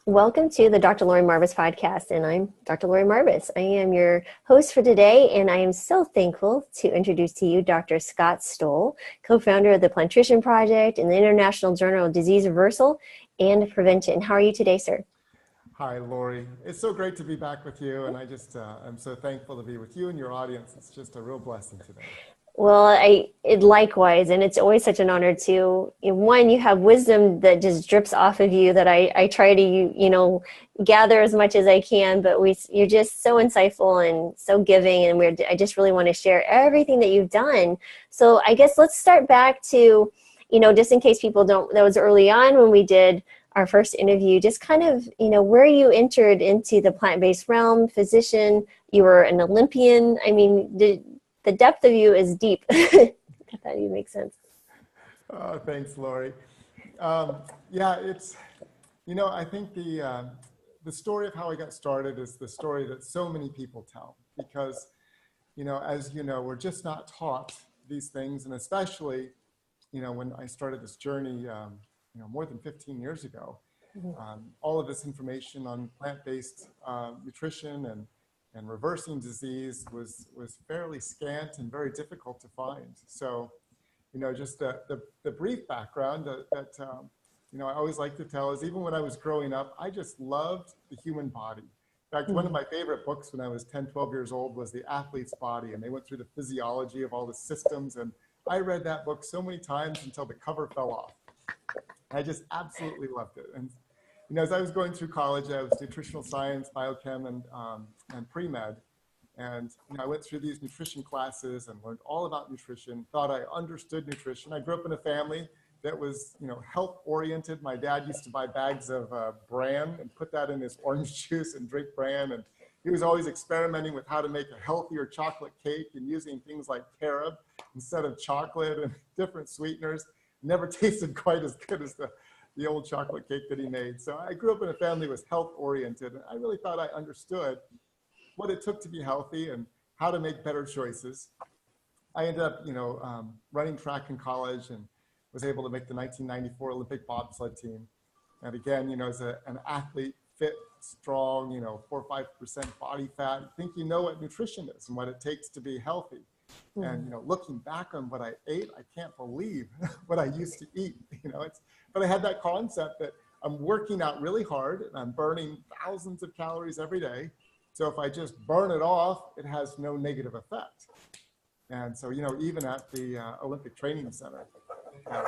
Welcome to the Dr. Lori Marvis podcast, and I'm Dr. Lori Marvis. I am your host for today, and I am so thankful to introduce to you Dr. Scott Stoll, co-founder of the Plantrician Project and the International Journal of Disease Reversal and Prevention. How are you today, sir? Hi, Lori. It's so great to be back with you, and I'm so thankful to be with you and your audience. It's just a real blessing today. Well, likewise, and it's always such an honor to, one, you have wisdom that just drips off of you that I try to, gather as much as I can, but you're just so insightful and so giving, and I just really want to share everything that you've done. So I guess let's start back to, just in case people don't, that was early on when we did our first interview, just kind of, where you entered into the plant-based realm, physician, you were an Olympian. I mean, the depth of you is deep. If that even makes sense. Oh, thanks, Lori. Yeah, I think the story of how I got started is the story that so many people tell because, as you know, we're just not taught these things. And especially, when I started this journey, more than 15 years ago, all of this information on plant-based nutrition and reversing disease was fairly scant and very difficult to find. So, just the brief background that I always like to tell is even when I was growing up, I just loved the human body. In fact, one of my favorite books when I was 10, 12 years old was The Athlete's Body, and they went through the physiology of all the systems. And I read that book so many times until the cover fell off. I just absolutely loved it. And as I was going through college, I was nutritional science, biochem, and pre-med. And I went through these nutrition classes and learned all about nutrition, thought I understood nutrition. I grew up in a family that was, health-oriented. My dad used to buy bags of bran and put that in his orange juice and drink bran. And he was always experimenting with how to make a healthier chocolate cake and using things like carob instead of chocolate and different sweeteners. Never tasted quite as good as the old chocolate cake that he made. So I grew up in a family that was health-oriented. And I really thought I understood what it took to be healthy and how to make better choices. I ended up, running track in college and was able to make the 1994 Olympic Bobsled team. And again, as an athlete, fit, strong, 4 or 5% body fat, I think you know what nutrition is and what it takes to be healthy. And, looking back on what I ate, I can't believe what I used to eat, but I had that concept that I'm working out really hard and I'm burning thousands of calories every day. So if I just burn it off, it has no negative effect. And so, even at the Olympic Training Center, have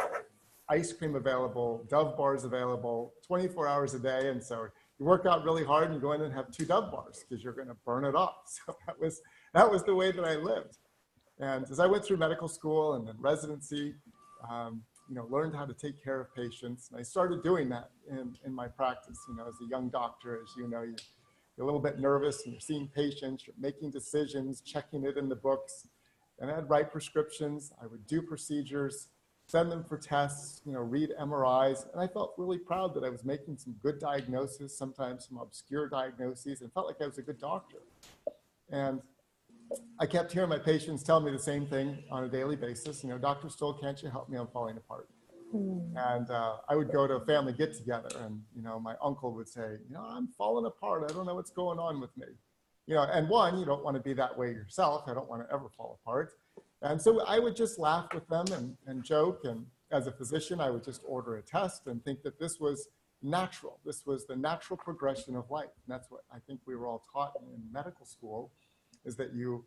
ice cream available, Dove bars available 24 hours a day. And so you work out really hard and you go in and have 2 Dove bars because you're going to burn it off. So that was the way that I lived. And as I went through medical school and then residency, learned how to take care of patients. And I started doing that in my practice. As a young doctor, as you know, you're a little bit nervous and you're seeing patients, you're making decisions, checking it in the books. And I'd write prescriptions, I would do procedures, send them for tests, read MRIs. And I felt really proud that I was making some good diagnoses, sometimes some obscure diagnoses, and felt like I was a good doctor. And I kept hearing my patients tell me the same thing on a daily basis. Dr. Stoll, can't you help me? I'm falling apart. And I would go to a family get together and, my uncle would say, I'm falling apart. I don't know what's going on with me. And one, you don't want to be that way yourself. I don't want to ever fall apart. And so I would just laugh with them and joke. And as a physician, I would just order a test and think that this was natural. This was the natural progression of life. And that's what I think we were all taught in medical school, is that you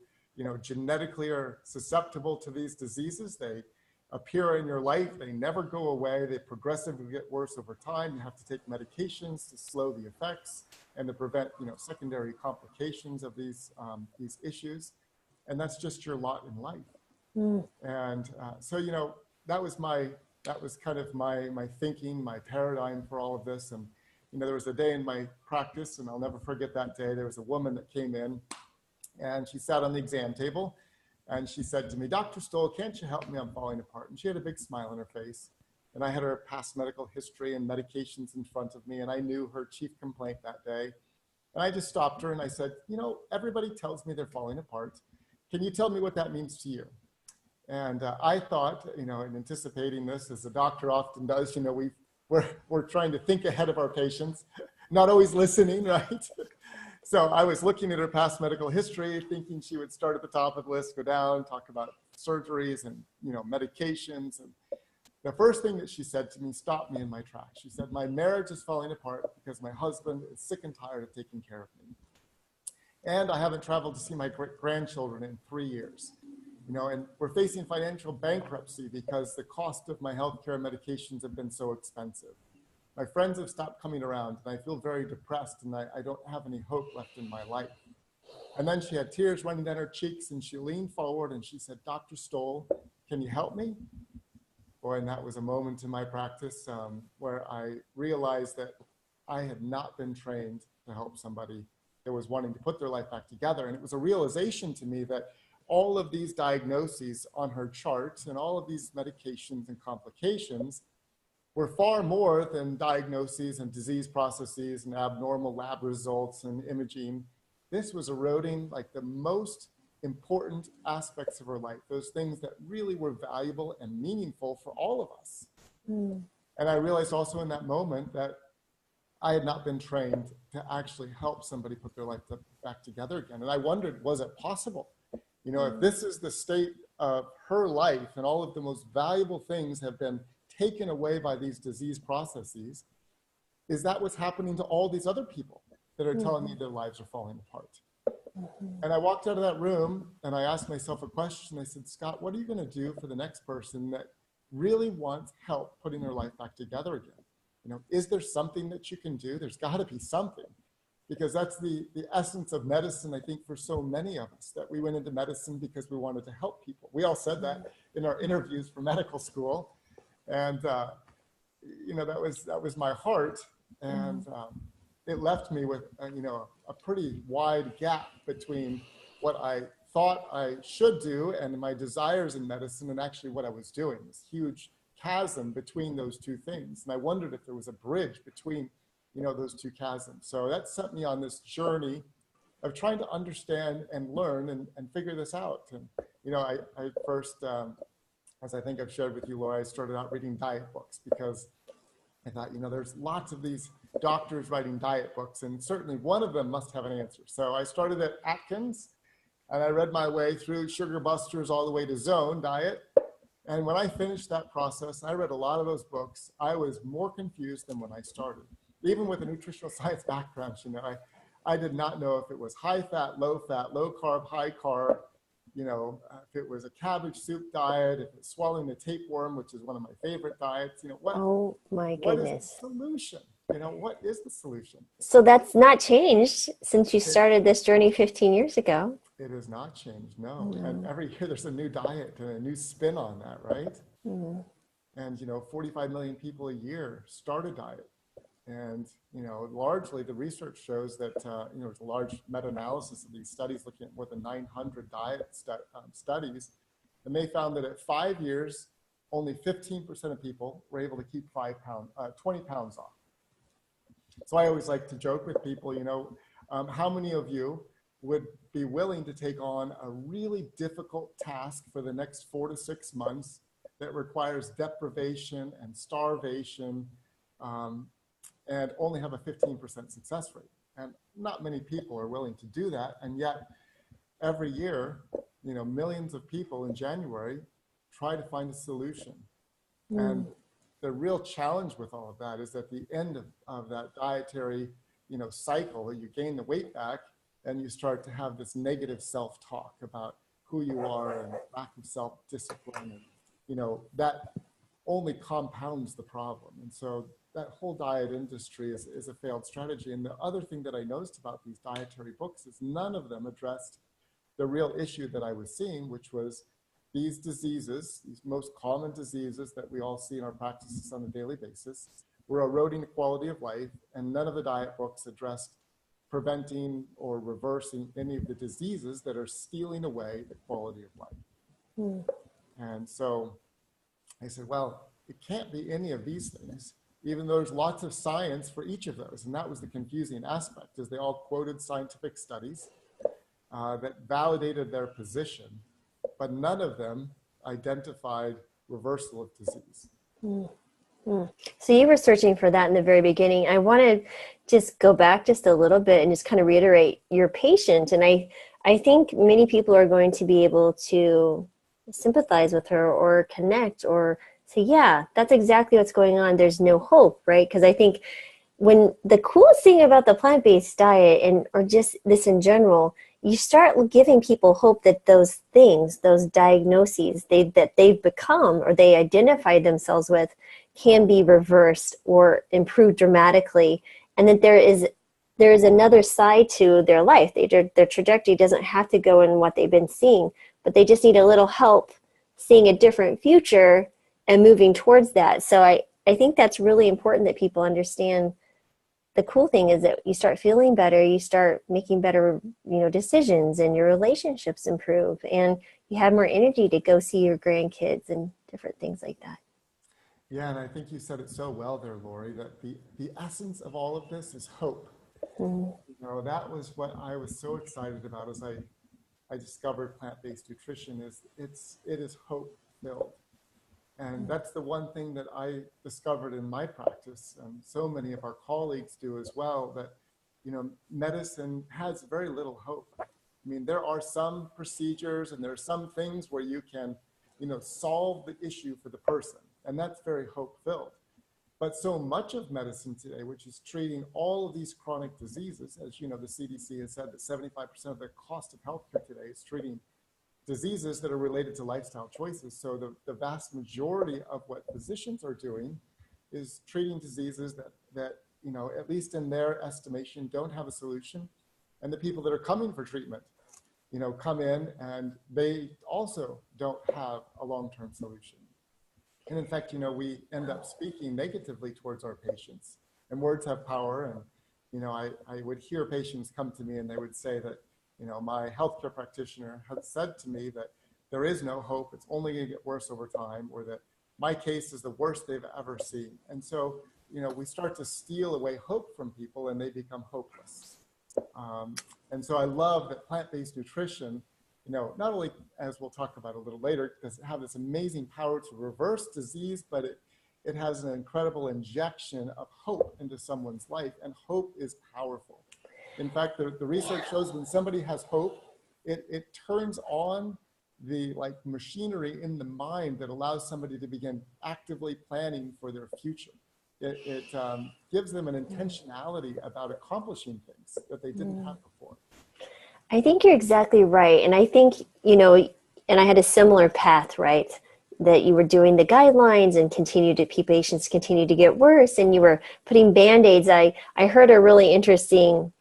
genetically are susceptible to these diseases. They appear in your life. They never go away. They progressively get worse over time. You have to take medications to slow the effects and to prevent, secondary complications of these issues. And that's just your lot in life. And so, that was kind of my thinking, my paradigm for all of this. And, there was a day in my practice, and I'll never forget that day. There was a woman that came in, and she sat on the exam table, and she said to me, Dr. Stoll, can't you help me? I'm falling apart. And she had a big smile on her face. And I had her past medical history and medications in front of me, and I knew her chief complaint that day. And I just stopped her and I said, everybody tells me they're falling apart. Can you tell me what that means to you? And I thought, in anticipating this, as a doctor often does, we're trying to think ahead of our patients. not always listening, right? So I was looking at her past medical history, thinking she would start at the top of the list, go down, talk about surgeries and, you know, medications. And the first thing that she said to me stopped me in my tracks. She said, my marriage is falling apart because my husband is sick and tired of taking care of me. And I haven't traveled to see my grandchildren in 3 years. You know, and we're facing financial bankruptcy because the cost of my healthcare medications have been so expensive. My friends have stopped coming around, and I feel very depressed, and I don't have any hope left in my life. And then she had tears running down her cheeks, and she leaned forward and she said, Dr. Stoll, can you help me? Boy, and that was a moment in my practice where I realized that I had not been trained to help somebody that was wanting to put their life back together. And it was a realization to me that all of these diagnoses on her charts and all of these medications and complications were far more than diagnoses and disease processes and abnormal lab results and imaging. This was eroding like the most important aspects of her life, those things that really were valuable and meaningful for all of us. Mm. And I realized also in that moment that I had not been trained to actually help somebody put their life back together again. And I wondered, was it possible? You know, if this is the state of her life and all of the most valuable things have been taken away by these disease processes, is that what's happening to all these other people that are telling me their lives are falling apart? And I walked out of that room and I asked myself a question. I said, Scott, what are you going to do for the next person that really wants help putting their life back together again? You know, is there something that you can do? There's got to be something, because that's the essence of medicine, I think, for so many of us, that we went into medicine because we wanted to help people. We all said that in our interviews for medical school. And, you know, that was my heart. And it left me with, you know, a pretty wide gap between what I thought I should do and my desires in medicine and actually what I was doing, this huge chasm between those two things. And I wondered if there was a bridge between, you know, those two chasms. So that sent me on this journey of trying to understand and learn and figure this out. And, you know, I first, as I think I've shared with you, Laura, I started out reading diet books because I thought, you know, there's lots of these doctors writing diet books, and certainly one of them must have an answer. So I started at Atkins, and I read my way through Sugar Busters all the way to Zone Diet. And when I finished that process, I read a lot of those books. I was more confused than when I started. Even with a nutritional science background, you know, I did not know if it was high fat, low carb, high carb, you know, if it was a cabbage soup diet, if it's swallowing a tapeworm, which is one of my favorite diets, you know, oh my goodness, what is the solution? You know, what is the solution? So that's not changed since you started this journey 15 years ago. It has not changed, no. And every year there's a new diet and a new spin on that, right? And, you know, 45 million people a year start a diet. And, you know, largely the research shows that, you know, there's a large meta-analysis of these studies looking at more than 900 diet studies. And they found that at 5 years, only 15% of people were able to keep 20 pounds off. So I always like to joke with people, you know, how many of you would be willing to take on a really difficult task for the next 4 to 6 months that requires deprivation and starvation, and only have a 15% success rate? And not many people are willing to do that. And yet every year, you know, millions of people in January try to find a solution. And the real challenge with all of that is at the end of that dietary, you know, cycle, you gain the weight back and you start to have this negative self-talk about who you are and lack of self-discipline. And, you know, that only compounds the problem. And so that whole diet industry is a failed strategy. And the other thing that I noticed about these dietary books is none of them addressed the real issue that I was seeing, which was these diseases, these most common diseases that we all see in our practices on a daily basis, were eroding the quality of life, and none of the diet books addressed preventing or reversing any of the diseases that are stealing away the quality of life. And so I said, well, it can't be any of these things, even though there's lots of science for each of those. And that was the confusing aspect, is they all quoted scientific studies that validated their position, but none of them identified reversal of disease. So you were searching for that in the very beginning. I want to just go back just a little bit and just kind of reiterate your patient. And I think many people are going to be able to sympathize with her or connect or say, yeah, that's exactly what's going on. There's no hope, right? Because I think when the coolest thing about the plant-based diet and or just this in general, you start giving people hope that those things, those diagnoses that they've become or they identified themselves with can be reversed or improved dramatically, and that there is another side to their life. Their trajectory doesn't have to go in what they've been seeing, but they just need a little help seeing a different future and moving towards that. So I think that's really important that people understand. The cool thing is that you start feeling better, you start making better, decisions, and your relationships improve, and you have more energy to go see your grandkids and different things like that. Yeah, and I think you said it so well there, Lori, that the essence of all of this is hope. Mm-hmm. That was what I was so excited about as I discovered plant-based nutrition it is hope filled. And that's the one thing that I discovered in my practice, and so many of our colleagues do as well, that, medicine has very little hope. I mean, there are some procedures and there are some things where you can, solve the issue for the person, and that's very hope filled. But so much of medicine today, which is treating all of these chronic diseases, as you know, the CDC has said that 75% of the cost of healthcare today is treating diseases that are related to lifestyle choices. So the vast majority of what physicians are doing is treating diseases that, at least in their estimation, don't have a solution. And the people that are coming for treatment, come in and they also don't have a long-term solution. And in fact, we end up speaking negatively towards our patients, and words have power. And, I would hear patients come to me and they would say that, my healthcare practitioner had said to me that there is no hope, it's only going to get worse over time, or that my case is the worst they've ever seen. And so, we start to steal away hope from people and they become hopeless. And so I love that plant-based nutrition, not only, as we'll talk about a little later, does it have this amazing power to reverse disease, but it has an incredible injection of hope into someone's life, and hope is powerful. In fact, the research shows when somebody has hope, it turns on the machinery in the mind that allows somebody to begin actively planning for their future. It gives them an intentionality about accomplishing things that they didn't have before. I think you're exactly right. And I think, and I had a similar path, right? That you were doing the guidelines and patients continue to get worse, and you were putting Band-Aids. I heard a really interesting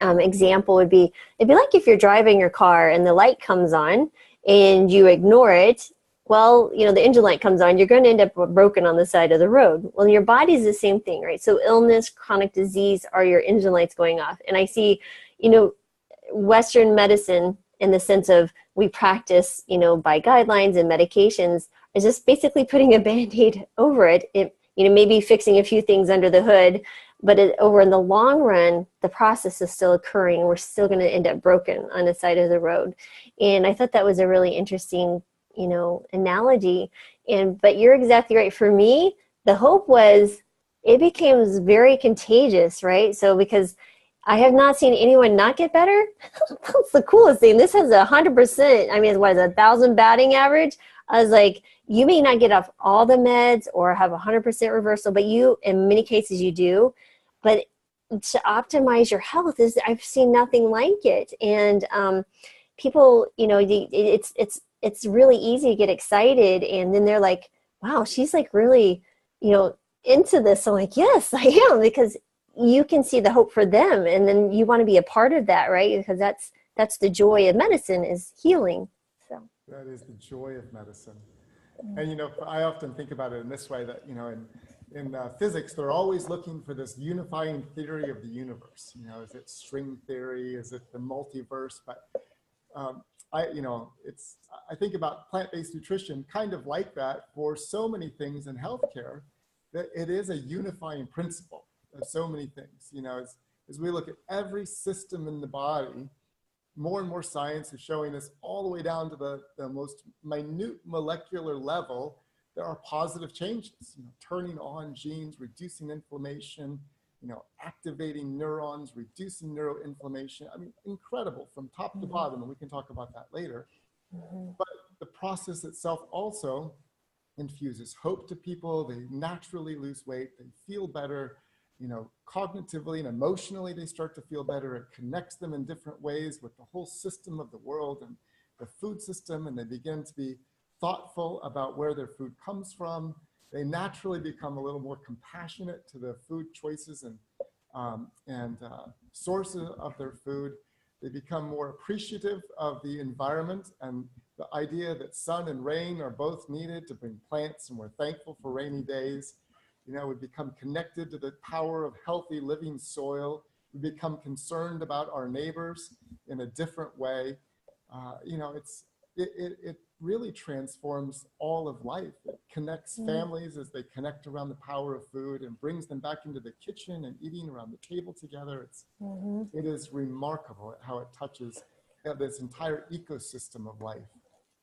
example it'd be like if you're driving your car and the light comes on and you ignore it. Well, the engine light comes on, you're going to end up broken on the side of the road. Well, your body's the same thing, right? So illness, chronic disease are your engine lights going off. And I see, Western medicine, in the sense of we practice, by guidelines and medications, is just basically putting a Band-Aid over it. Maybe fixing a few things under the hood, but over in the long run, the process is still occurring. We're still going to end up broken on the side of the road. And I thought that was a really interesting, analogy. But you're exactly right. For me, the hope was it became very contagious, right? So because I have not seen anyone not get better. That's the coolest thing. This has 100%. I mean, what is 1,000 batting average? I was like, you may not get off all the meds or have 100% reversal, but in many cases you do. But to optimize your health I've seen nothing like it. And people, it's really easy to get excited. And then they're like, wow, she's like really, into this. I'm like, yes, I am, because you can see the hope for them, and then you want to be a part of that, right? Because that's the joy of medicine, is healing. So that is the joy of medicine. And I often think about it in this way, that in physics they're always looking for this unifying theory of the universe. Is it string theory? Is it the multiverse? But I think about plant-based nutrition kind of like that for so many things in healthcare, that it is a unifying principle. There's so many things, as we look at every system in the body, more and more science is showing us all the way down to the most minute molecular level there are positive changes, turning on genes, reducing inflammation, activating neurons, reducing neuroinflammation. I mean, incredible from top to bottom, and we can talk about that later. But the process itself also infuses hope to people. They naturally lose weight, they feel better, cognitively and emotionally, they start to feel better. It connects them in different ways with the whole system of the world and the food system, and they begin to be thoughtful about where their food comes from. They naturally become a little more compassionate to the food choices and sources of their food. They become more appreciative of the environment and the idea that sun and rain are both needed to bring plants, and we're thankful for rainy days. We become connected to the power of healthy living soil. We become concerned about our neighbors in a different way. It really transforms all of life. It connects families as they connect around the power of food and brings them back into the kitchen and eating around the table together. It is remarkable how it touches this entire ecosystem of life.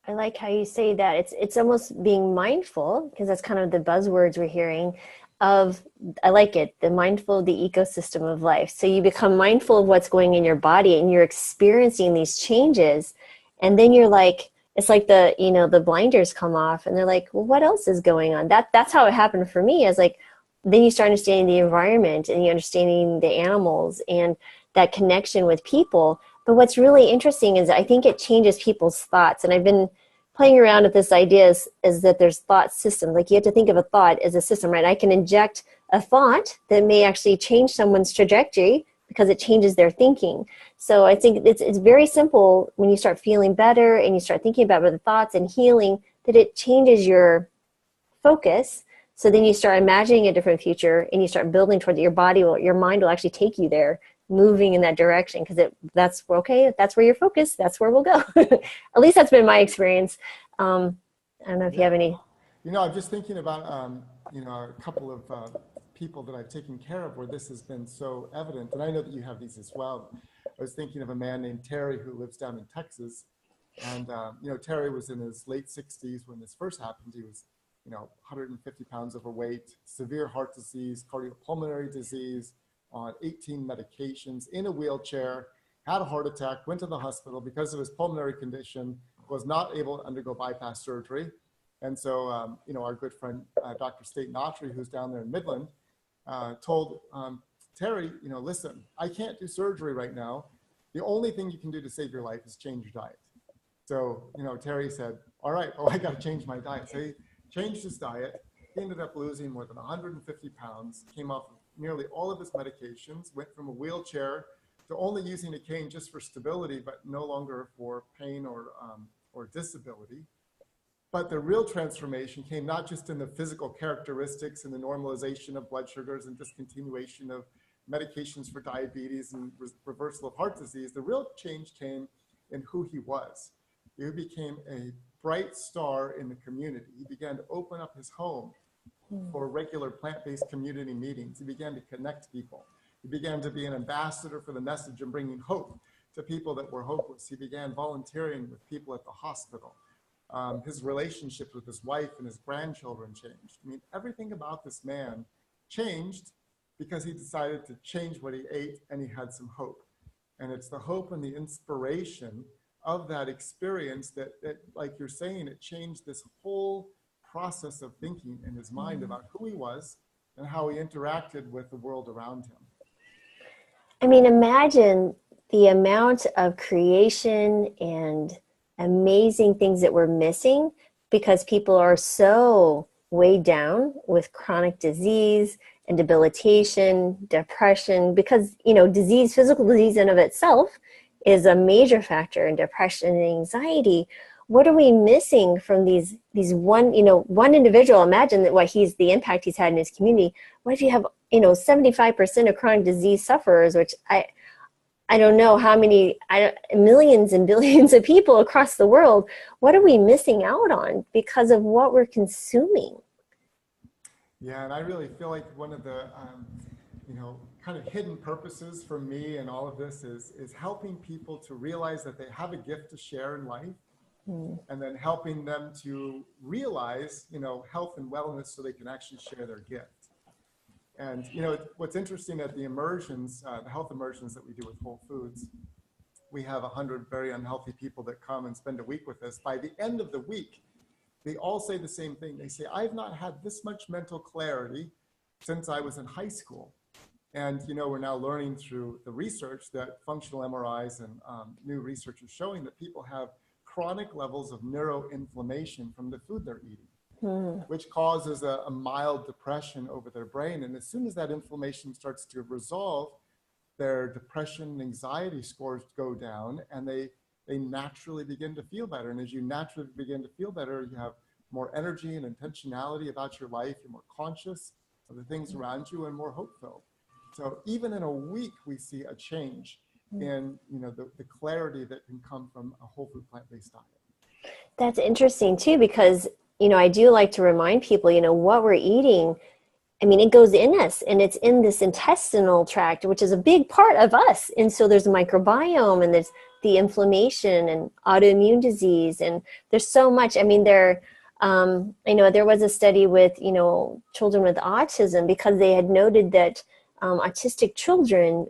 I like how you say that. It's almost being mindful, because that's kind of the buzzwords we're hearing of, I like it, the mindful of the ecosystem of life. So you become mindful of what's going in your body and you're experiencing these changes. And then you're like, it's like the blinders come off and they're like, well, what else is going on? That's how it happened for me. Is like, then you start understanding the environment and you understanding the animals and that connection with people. But what's really interesting is I think it changes people's thoughts. And I've been playing around with this idea is that there's thought systems. Like you have to think of a thought as a system, right? I can inject a thought that may actually change someone's trajectory because it changes their thinking. So I think it's very simple when you start feeling better and you start thinking about the thoughts and healing, that it changes your focus. So then you start imagining a different future and you start building toward your mind will actually take you there, moving in that direction, because that's okay. If that's where you're focused, that's where we'll go. At least that's been my experience. I don't know if you have any. I'm just thinking about, a couple of people that I've taken care of where this has been so evident. And I know that you have these as well. I was thinking of a man named Terry who lives down in Texas. And, Terry was in his late 60s when this first happened. He was, 150 pounds overweight, severe heart disease, cardiopulmonary disease, on 18 medications, in a wheelchair, had a heart attack, went to the hospital because of his pulmonary condition, was not able to undergo bypass surgery. And so, our good friend, Dr. State Nautry, who's down there in Midland, told Terry, listen, I can't do surgery right now. The only thing you can do to save your life is change your diet. So, Terry said, all right, well, I got to change my diet. So he changed his diet. He ended up losing more than 150 pounds, came off of nearly all of his medications, went from a wheelchair to only using a cane just for stability, but no longer for pain or disability. But the real transformation came not just in the physical characteristics and the normalization of blood sugars and discontinuation of medications for diabetes and reversal of heart disease. The real change came in who he was. He became a bright star in the community. He began to open up his home for regular plant-based community meetings. He began to connect people. He began to be an ambassador for the message and bringing hope to people that were hopeless. He began volunteering with people at the hospital. His relationships with his wife and his grandchildren changed. I mean, everything about this man changed because he decided to change what he ate and he had some hope. And it's the hope and the inspiration of that experience that like you're saying, it changed this whole process of thinking in his mind about who he was and how he interacted with the world around him. I mean, imagine the amount of creation and amazing things that we're missing because people are so weighed down with chronic disease and debilitation, depression, because, disease, physical disease in of itself is a major factor in depression and anxiety. What are we missing from these one individual? Imagine that the impact he's had in his community. What if you have, 75% of chronic disease sufferers, which I don't know how many, millions and billions of people across the world. What are we missing out on because of what we're consuming? Yeah, and I really feel like one of the, kind of hidden purposes for me and all of this is helping people to realize that they have a gift to share in life and then helping them to realize, health and wellness so they can actually share their gift. And, what's interesting at the immersions, the health immersions that we do with Whole Foods, we have 100 very unhealthy people that come and spend a week with us. By the end of the week, they all say the same thing. They say, I've not had this much mental clarity since I was in high school. And, we're now learning through the research that functional MRIs and new research is showing that people have chronic levels of neuroinflammation from the food they're eating, which causes a mild depression over their brain. And as soon as that inflammation starts to resolve, their depression and anxiety scores go down, and they naturally begin to feel better. And as you naturally begin to feel better, you have more energy and intentionality about your life. You're more conscious of the things around you and more hope-filled. So even in a week, we see a change in the clarity that can come from a whole food plant-based diet. That's interesting too, because I do like to remind people, what we're eating, I mean, it goes in us, and it's in this intestinal tract, which is a big part of us. And so there's a microbiome, and there's the inflammation and autoimmune disease, and there's so much. I mean, I know there was a study with, children with autism, because they had noted that autistic children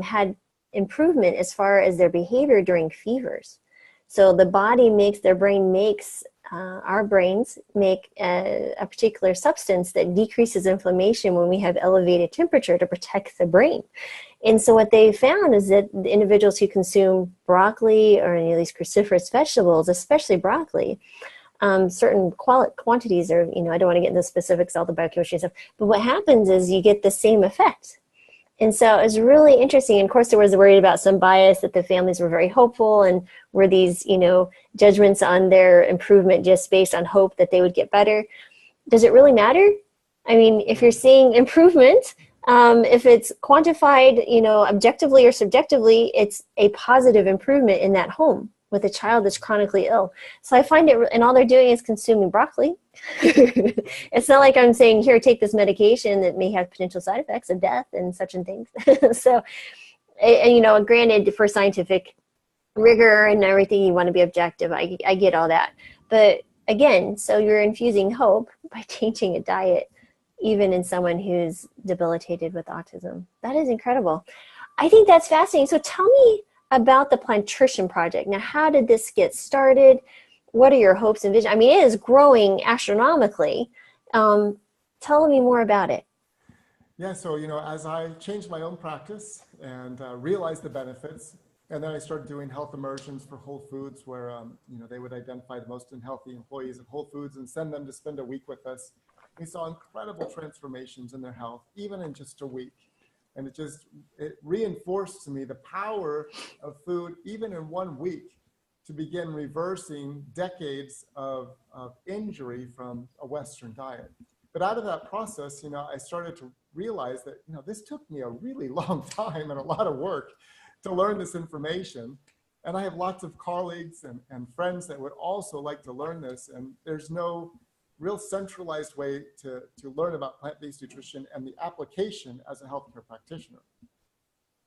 had improvement as far as their behavior during fevers. So the body our brains make a particular substance that decreases inflammation when we have elevated temperature to protect the brain. And so what they found is that the individuals who consume broccoli or any of these cruciferous vegetables, especially broccoli, certain quantities are, I don't want to get into the specifics, all the biochemistry and stuff, but what happens is you get the same effect. And so it's really interesting. And of course, there was worried about some bias, that the families were very hopeful and were these, judgments on their improvement just based on hope that they would get better. Does it really matter? I mean, if you're seeing improvement, if it's quantified, objectively or subjectively, it's a positive improvement in that home with a child that's chronically ill. So I find it, and all they're doing is consuming broccoli. It's not like I'm saying, here, take this medication that may have potential side effects of death and such and things. So, and, granted, for scientific rigor and everything, you want to be objective. I get all that. But again, so you're infusing hope by changing a diet, even in someone who's debilitated with autism. That is incredible. I think that's fascinating. So tell me about the Plantrician Project. Now, how did this get started? What are your hopes and visions? I mean, it is growing astronomically. Tell me more about it. Yeah, so, as I changed my own practice and realized the benefits, and then I started doing health immersions for Whole Foods, where, they would identify the most unhealthy employees at Whole Foods and send them to spend a week with us. We saw incredible transformations in their health, even in just a week. And it reinforced to me the power of food, even in 1 week, to begin reversing decades of injury from a Western diet. But out of that process, I started to realize that, this took me a really long time and a lot of work to learn this information. And I have lots of colleagues and friends that would also like to learn this. And there's no real centralized way to learn about plant-based nutrition and the application as a healthcare practitioner.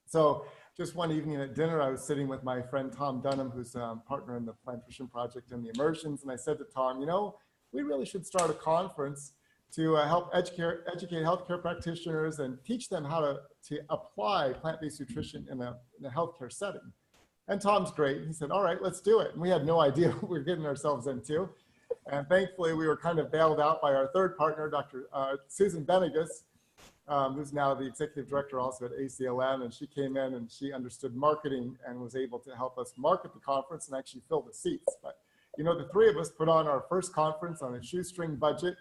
So just one evening at dinner, I was sitting with my friend Tom Dunham, who's a partner in the Plantrician Project and the immersions. And I said to Tom, we really should start a conference to help educate healthcare practitioners and teach them how to apply plant-based nutrition in a healthcare setting. And Tom's great. He said, all right, let's do it. And we had no idea what we were getting ourselves into. And thankfully, we were kind of bailed out by our third partner, Dr. Susan Benegas, who's now the executive director also at ACLM. And she came in and she understood marketing and was able to help us market the conference and actually fill the seats. But, the three of us put on our first conference on a shoestring budget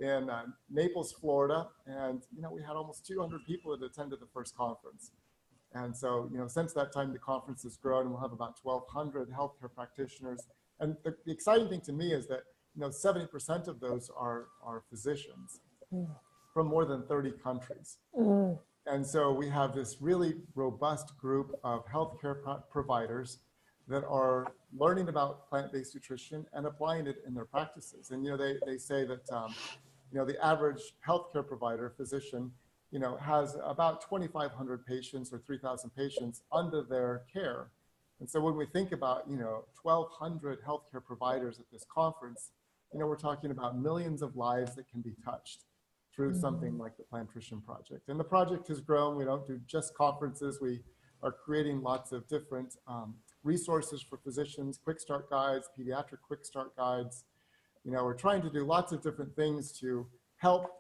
in Naples, Florida. And, we had almost 200 people that attended the first conference. And so, since that time, the conference has grown, and we'll have about 1,200 healthcare practitioners. And the exciting thing to me is that, 70% of those are physicians from more than 30 countries. And so we have this really robust group of healthcare providers that are learning about plant-based nutrition and applying it in their practices. And, they say that, the average healthcare provider, physician, has about 2,500 patients or 3,000 patients under their care. And so when we think about, 1,200 healthcare providers at this conference, we're talking about millions of lives that can be touched through something like the Plantrician Project. And the project has grown. We don't do just conferences. We are creating lots of different resources for physicians, quick start guides, pediatric quick start guides. We're trying to do lots of different things to help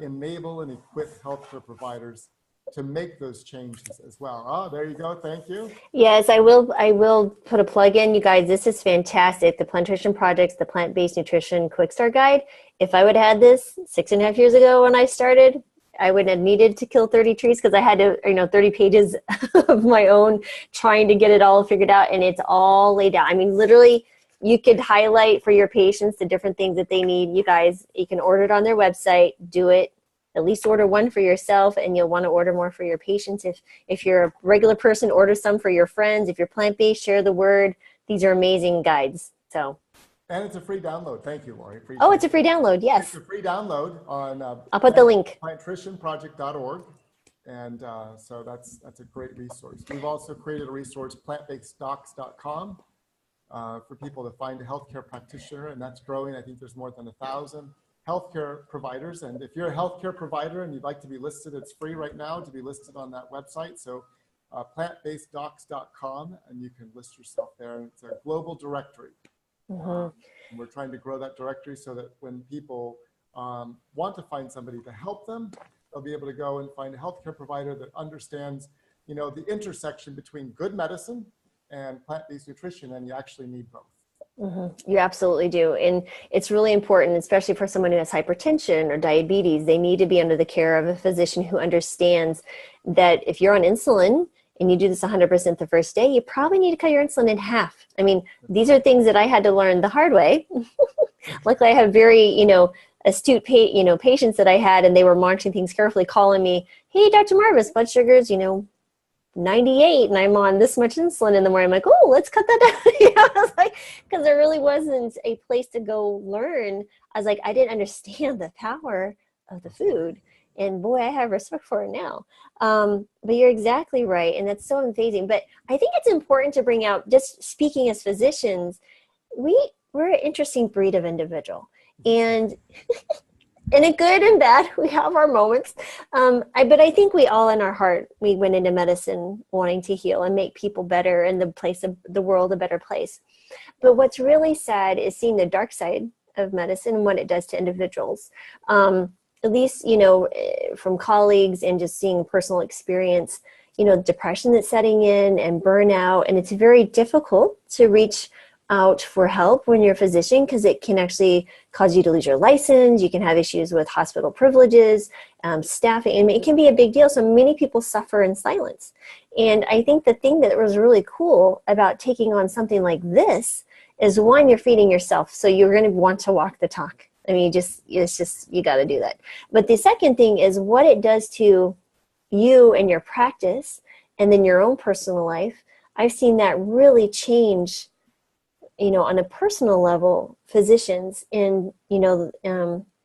enable and equip healthcare providers to make those changes as well. Oh, there you go. Thank you. Yes, I will put a plug in, you guys. This is fantastic. The Plantrician Project's the Plant-Based Nutrition Quick Start Guide. If I would have had this 6.5 years ago when I started, I wouldn't have needed to kill 30 trees because I had to, 30 pages of my own trying to get it all figured out, and it's all laid out. I mean, literally, you could highlight for your patients the different things that they need. You guys, you can order it on their website, do it. At least order one for yourself, and you'll want to order more for your patients. If you're a regular person, order some for your friends. If you're plant-based, share the word. These are amazing guides. So. And it's a free download. Thank you, Lori. Oh, it's a free download. Yes. It's a free download on I'll put the link. plantricianproject.org. And so that's a great resource. We've also created a resource, plantbaseddocs.com, for people to find a healthcare practitioner, and that's growing. I think there's more than 1,000 healthcare providers. And if you're a healthcare provider and you'd like to be listed, it's free right now to be listed on that website. So plantbaseddocs.com, and you can list yourself there. And it's a global directory. And we're trying to grow that directory so that when people want to find somebody to help them, they'll be able to go and find a healthcare provider that understands, the intersection between good medicine and plant-based nutrition, and you actually need both. You absolutely do. And it's really important, especially for someone who has hypertension or diabetes. They need to be under the care of a physician who understands that if you're on insulin and you do this 100% the first day, you probably need to cut your insulin in half. I mean, these are things that I had to learn the hard way. Luckily, I have very, astute patients that I had, and they were monitoring things carefully, calling me, "Hey, Dr. Marvis, blood sugars, 98, and I'm on this much insulin in the morning." I'm like, "Oh, let's cut that down." I was like, because there really wasn't a place to go learn. I was like, I didn't understand the power of the food, and boy, I have respect for it now. But you're exactly right, and that's so amazing. But I think it's important to bring out, just speaking as physicians, we're an interesting breed of individual, and in a good and bad, we have our moments. But I think we all in our heart, we went into medicine wanting to heal and make people better and the world a better place. But what's really sad is seeing the dark side of medicine and what it does to individuals. At least, from colleagues and just seeing personal experience, depression that's setting in and burnout. And it's very difficult to reach out for help when you're a physician, because it can actually cause you to lose your license. You can have issues with hospital privileges, staffing, and it can be a big deal. So many people suffer in silence. And I think the thing that was really cool about taking on something like this is, one, you're feeding yourself. So you're going to want to walk the talk. I mean, you got to do that. But the second thing is what it does to you and your practice, and then your own personal life. I've seen that really change, on a personal level, physicians in,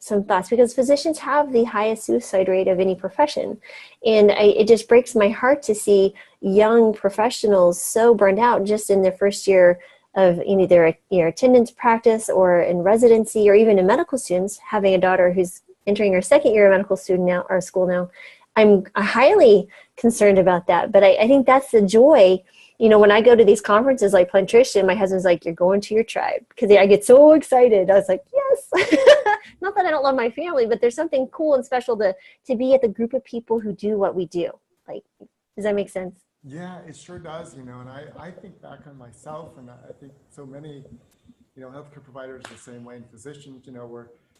some thoughts, because physicians have the highest suicide rate of any profession. And it just breaks my heart to see young professionals so burned out just in their first year of either attendance practice or in residency, or even in medical students. Having a daughter who's entering her second year of medical school now, I'm highly concerned about that. But I think that's the joy. When I go to these conferences like Plantrician, my husband's like, "You're going to your tribe," because I get so excited. I was like, yes. Not that I don't love my family, but there's something cool and special to be at the group of people who do what we do. Like, does that make sense? Yeah, it sure does, and I think back on myself, and I think so many, healthcare providers the same way, and physicians,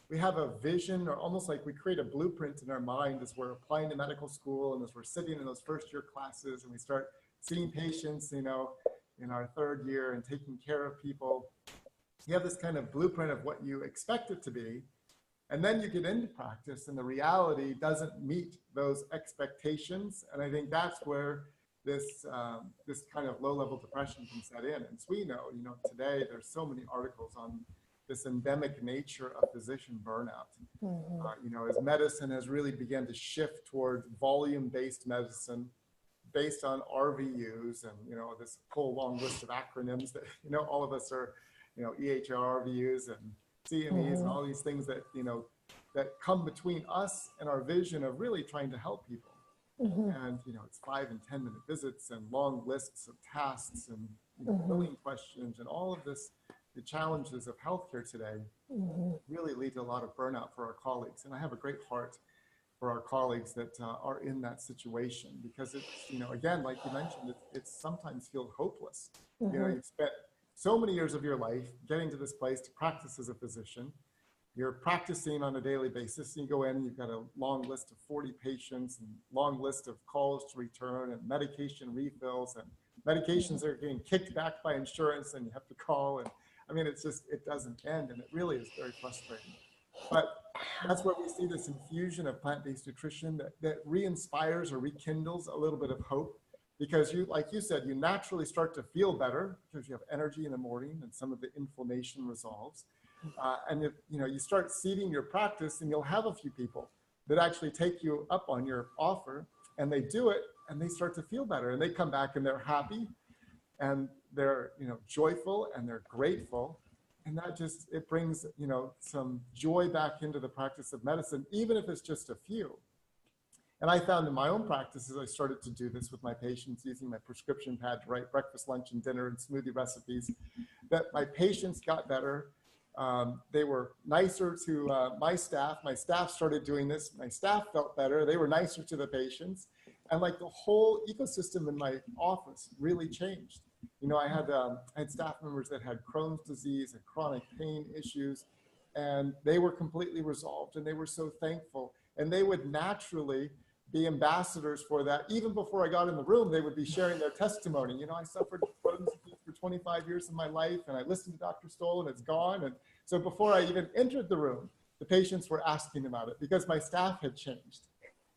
we have a vision, or almost like we create a blueprint in our mind as we're applying to medical school, and as we're sitting in those first year classes, and we start seeing patients, in our third year and taking care of people. You have this kind of blueprint of what you expect it to be. And then you get into practice and the reality doesn't meet those expectations. And I think that's where this kind of low-level depression can set in. And so we know, today there's so many articles on this endemic nature of physician burnout. As medicine has really begun to shift towards volume-based medicine, based on RVUs and, you know, this whole long list of acronyms that, you know, all of us are, you know, EHR RVUs and CMEs and all these things that, you know, that come between us and our vision of really trying to help people. And, you know, it's 5 and 10 minute visits and long lists of tasks and, you know, billing questions and all of this, the challenges of healthcare today really lead to a lot of burnout for our colleagues. And I have a great heart for our colleagues that are in that situation, because it's, you know, again, like you mentioned, it sometimes feels hopeless. You know, you've spent so many years of your life getting to this place to practice as a physician. You're practicing on a daily basis, and you go in and you've got a long list of 40 patients and long list of calls to return and medication refills and medications that are getting kicked back by insurance and you have to call. And I mean, it's just, it doesn't end, and it really is very frustrating. But that's where we see this infusion of plant-based nutrition that re-inspires or rekindles a little bit of hope, because you, like you said, you naturally start to feel better because you have energy in the morning and some of the inflammation resolves. And if, you know, you start seeding your practice, and you'll have a few people that actually take you up on your offer, and they do it and they start to feel better, and they come back and they're happy and they're, you know, joyful and they're grateful. And that just, it brings, you know, some joy back into the practice of medicine, even if it's just a few. And I found in my own practice, as I started to do this with my patients, using my prescription pad to write breakfast, lunch, and dinner and smoothie recipes, that my patients got better. They were nicer to my staff. My staff started doing this. My staff felt better. They were nicer to the patients. And like the whole ecosystem in my office really changed. You know, I had staff members that had Crohn's disease and chronic pain issues, and they were completely resolved, and they were so thankful. And they would naturally be ambassadors for that. Even before I got in the room, they would be sharing their testimony. You know, I suffered Crohn's disease for 25 years of my life, and I listened to Dr. Stoll, and it's gone. And so before I even entered the room, the patients were asking about it because my staff had changed.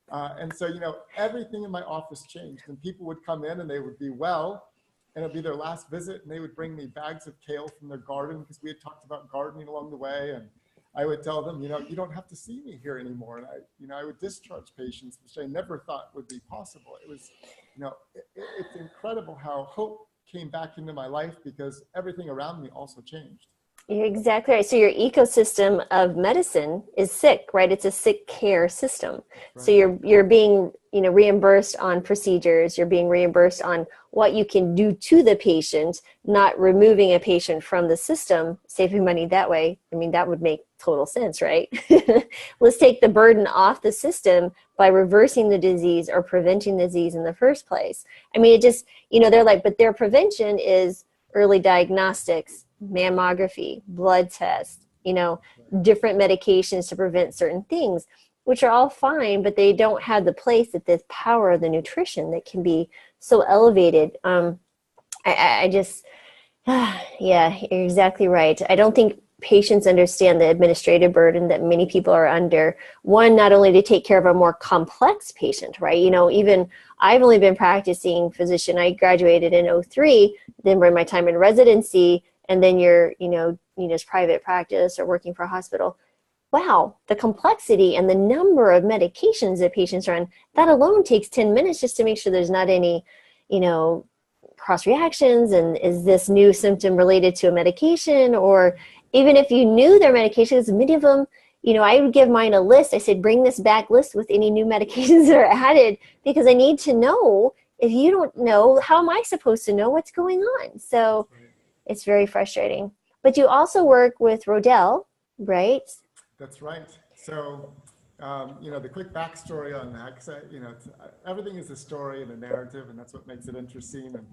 And so, you know, everything in my office changed, and people would come in and they would be well, and it'd be their last visit, and they would bring me bags of kale from their garden because we had talked about gardening along the way. And I would tell them, you know, you don't have to see me here anymore. And I would discharge patients, which I never thought would be possible. It was, you know, it's incredible how hope came back into my life because everything around me also changed. You're exactly right. So your ecosystem of medicine is sick, right? It's a sick care system. Right. So you're being, you know, reimbursed on procedures. You're being reimbursed on what you can do to the patient, not removing a patient from the system, saving money that way. I mean, that would make total sense, right? Let's take the burden off the system by reversing the disease or preventing the disease in the first place. I mean, it just, you know, they're like, but their prevention is early diagnostics, mammography, blood tests, you know, different medications to prevent certain things, which are all fine, but they don't have the place that this power of the nutrition that can be so elevated. I just, yeah, you're exactly right. I don't think patients understand the administrative burden that many people are under. One, not only to take care of a more complex patient, right? You know, even I've only been practicing physician. I graduated in 2003, then during my time in residency, and then you're, you know, just private practice or working for a hospital. Wow, the complexity and the number of medications that patients are on, that alone takes 10 minutes just to make sure there's not any, you know, cross reactions, and is this new symptom related to a medication? Or even if you knew their medications, many of them, you know, I would give mine a list. I said, bring this back list with any new medications that are added, because I need to know. If you don't know, how am I supposed to know what's going on? So it's very frustrating. But you also work with Rodale, right? That's right. So, you know, the quick backstory on that, because, you know, everything is a story and a narrative, and that's what makes it interesting. And,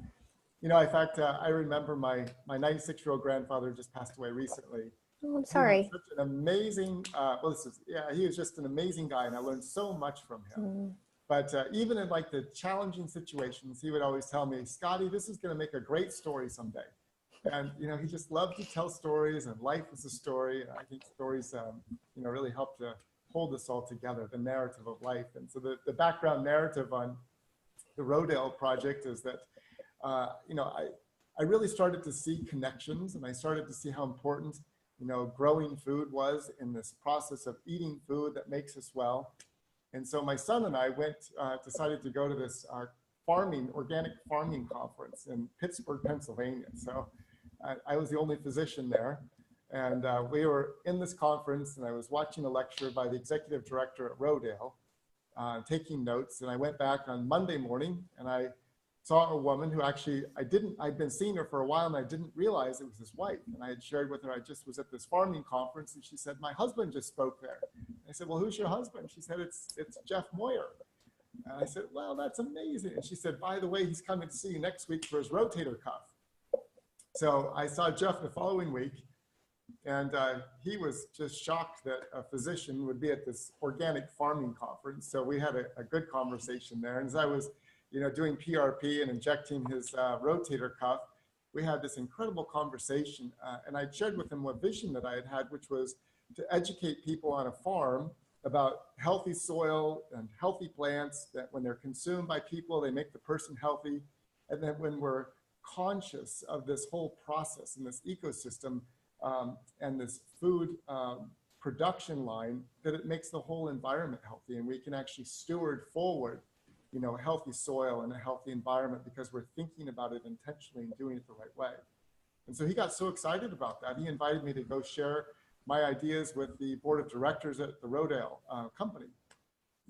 you know, in fact, I remember my 96-year-old grandfather just passed away recently. Oh, I'm sorry. He was such an amazing, he was just an amazing guy, and I learned so much from him. But even in like the challenging situations, he would always tell me, Scotty, this is going to make a great story someday. And, you know, he just loved to tell stories, and life is a story. And I think stories, you know, really help to hold us all together, the narrative of life. And so the background narrative on the Rodale project is that, you know, I really started to see connections, and I started to see how important, you know, growing food was in this process of eating food that makes us well. And so my son and I decided to go to this organic farming conference in Pittsburgh, Pennsylvania. So I was the only physician there. And we were in this conference, and I was watching a lecture by the executive director at Rodale, taking notes. And I went back on Monday morning, and I saw a woman who actually, I'd been seeing her for a while, and I didn't realize it was his wife. And I had shared with her, I just was at this farming conference, and she said, my husband just spoke there. I said, well, who's your husband? She said, it's Jeff Moyer. And I said, well, that's amazing. And she said, by the way, he's coming to see you next week for his rotator cuff. So I saw Jeff the following week, and he was just shocked that a physician would be at this organic farming conference. So we had a good conversation there. And as I was doing PRP and injecting his rotator cuff, we had this incredible conversation. And I shared with him what vision that I had, which was to educate people on a farm about healthy soil and healthy plants, that when they're consumed by people, they make the person healthy. And then when we're conscious of this whole process and this ecosystem and this food production line, that it makes the whole environment healthy, and we can actually steward forward healthy soil and a healthy environment because we're thinking about it intentionally and doing it the right way. And so he got so excited about that. He invited me to go share my ideas with the board of directors at the Rodale company.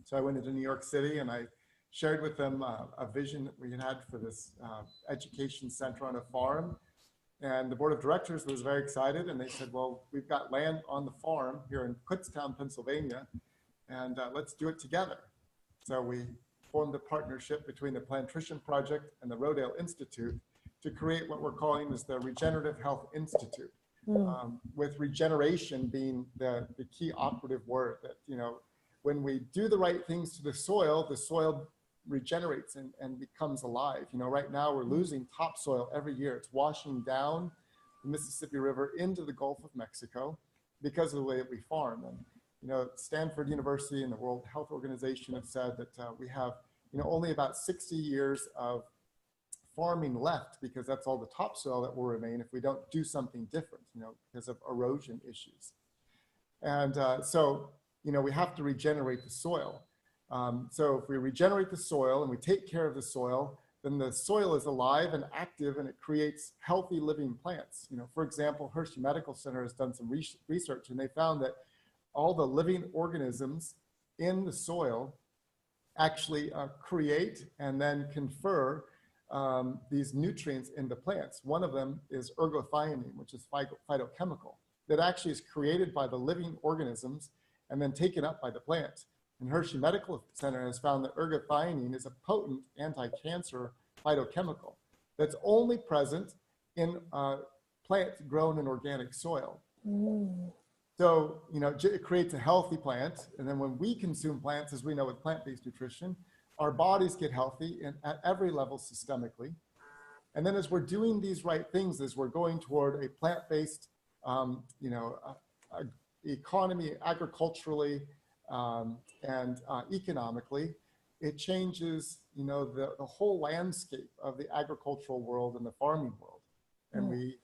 So I went into New York City, and I shared with them a vision that we had for this education center on a farm. And the board of directors was very excited, and they said, well, we've got land on the farm here in Kutztown, Pennsylvania, and let's do it together. So we formed a partnership between the Plantrician Project and the Rodale Institute to create what we're calling as the Regenerative Health Institute, with regeneration being the key operative word. That, when we do the right things to the soil regenerates and becomes alive. Right now we're losing topsoil every year. It's washing down the Mississippi River into the Gulf of Mexico because of the way that we farm. And Stanford University and the World Health Organization have said that we have only about 60 years of farming left, because that's all the topsoil that will remain if we don't do something different, because of erosion issues. And so we have to regenerate the soil. So if we regenerate the soil and we take care of the soil, then the soil is alive and active, and it creates healthy living plants. For example, Hershey Medical Center has done some research, and they found that all the living organisms in the soil actually create and then confer these nutrients into plants. One of them is ergothioneine, which is phytochemical, that actually is created by the living organisms and then taken up by the plant. And Hershey Medical Center has found that ergothioneine is a potent anti-cancer phytochemical that's only present in plants grown in organic soil. So, it creates a healthy plant. And then when we consume plants, as we know with plant-based nutrition, our bodies get healthy and at every level systemically. And then as we're doing these right things, as we're going toward a plant-based, economy, agriculturally, and economically, it changes, the whole landscape of the agricultural world and the farming world. And we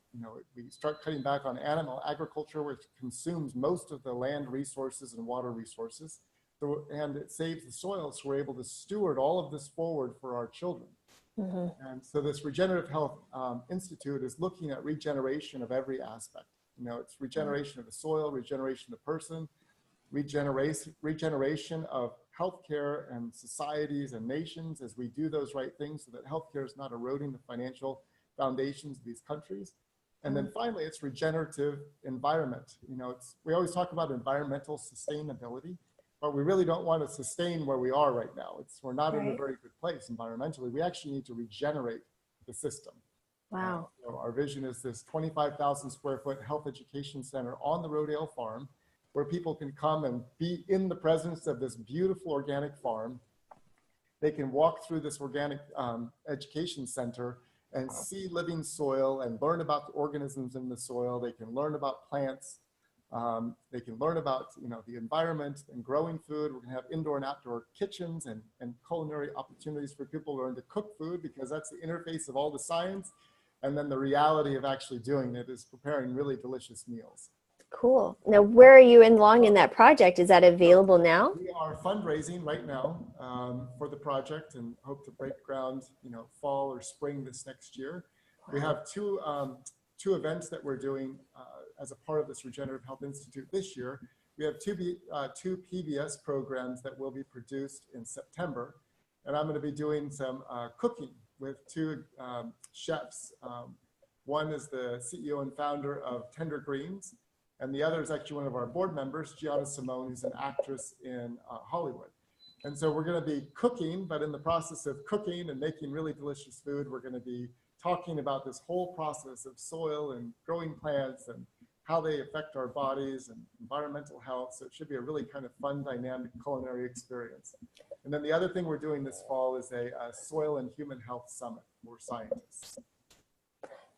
start cutting back on animal agriculture, which consumes most of the land resources and water resources. So, and it saves the soil, so we're able to steward all of this forward for our children. And so this Regenerative Health Institute is looking at regeneration of every aspect. It's regeneration of the soil, regeneration of the person, regeneration of healthcare and societies and nations as we do those right things, so that healthcare is not eroding the financial foundations of these countries. And then finally, it's regenerative environment. We always talk about environmental sustainability, but we really don't want to sustain where we are right now. We're not in a very good place environmentally. We actually need to regenerate the system. Wow. So our vision is this 25,000 square foot health education center on the Rodale farm, where people can come and be in the presence of this beautiful organic farm. They can walk through this organic education center and see living soil and learn about the organisms in the soil. They can learn about plants. They can learn about the environment and growing food. We're gonna have indoor and outdoor kitchens and culinary opportunities for people to learn to cook food, because that's the interface of all the science. And then the reality of actually doing it is preparing really delicious meals. Cool. Now, where are you along in that project? Is that available now? We are fundraising right now for the project and hope to break ground, fall or spring this next year. We have two events that we're doing as a part of this Regenerative Health Institute this year. We have two PBS programs that will be produced in September. And I'm going to be doing some cooking with two chefs. One is the CEO and founder of Tender Greens, and the other is actually one of our board members, Gianna Simone, who's an actress in Hollywood. And so we're going to be cooking, but in the process of cooking and making really delicious food, we're going to be talking about this whole process of soil and growing plants and how they affect our bodies and environmental health. So it should be a really kind of fun, dynamic culinary experience. And then the other thing we're doing this fall is a soil and human health summit for scientists.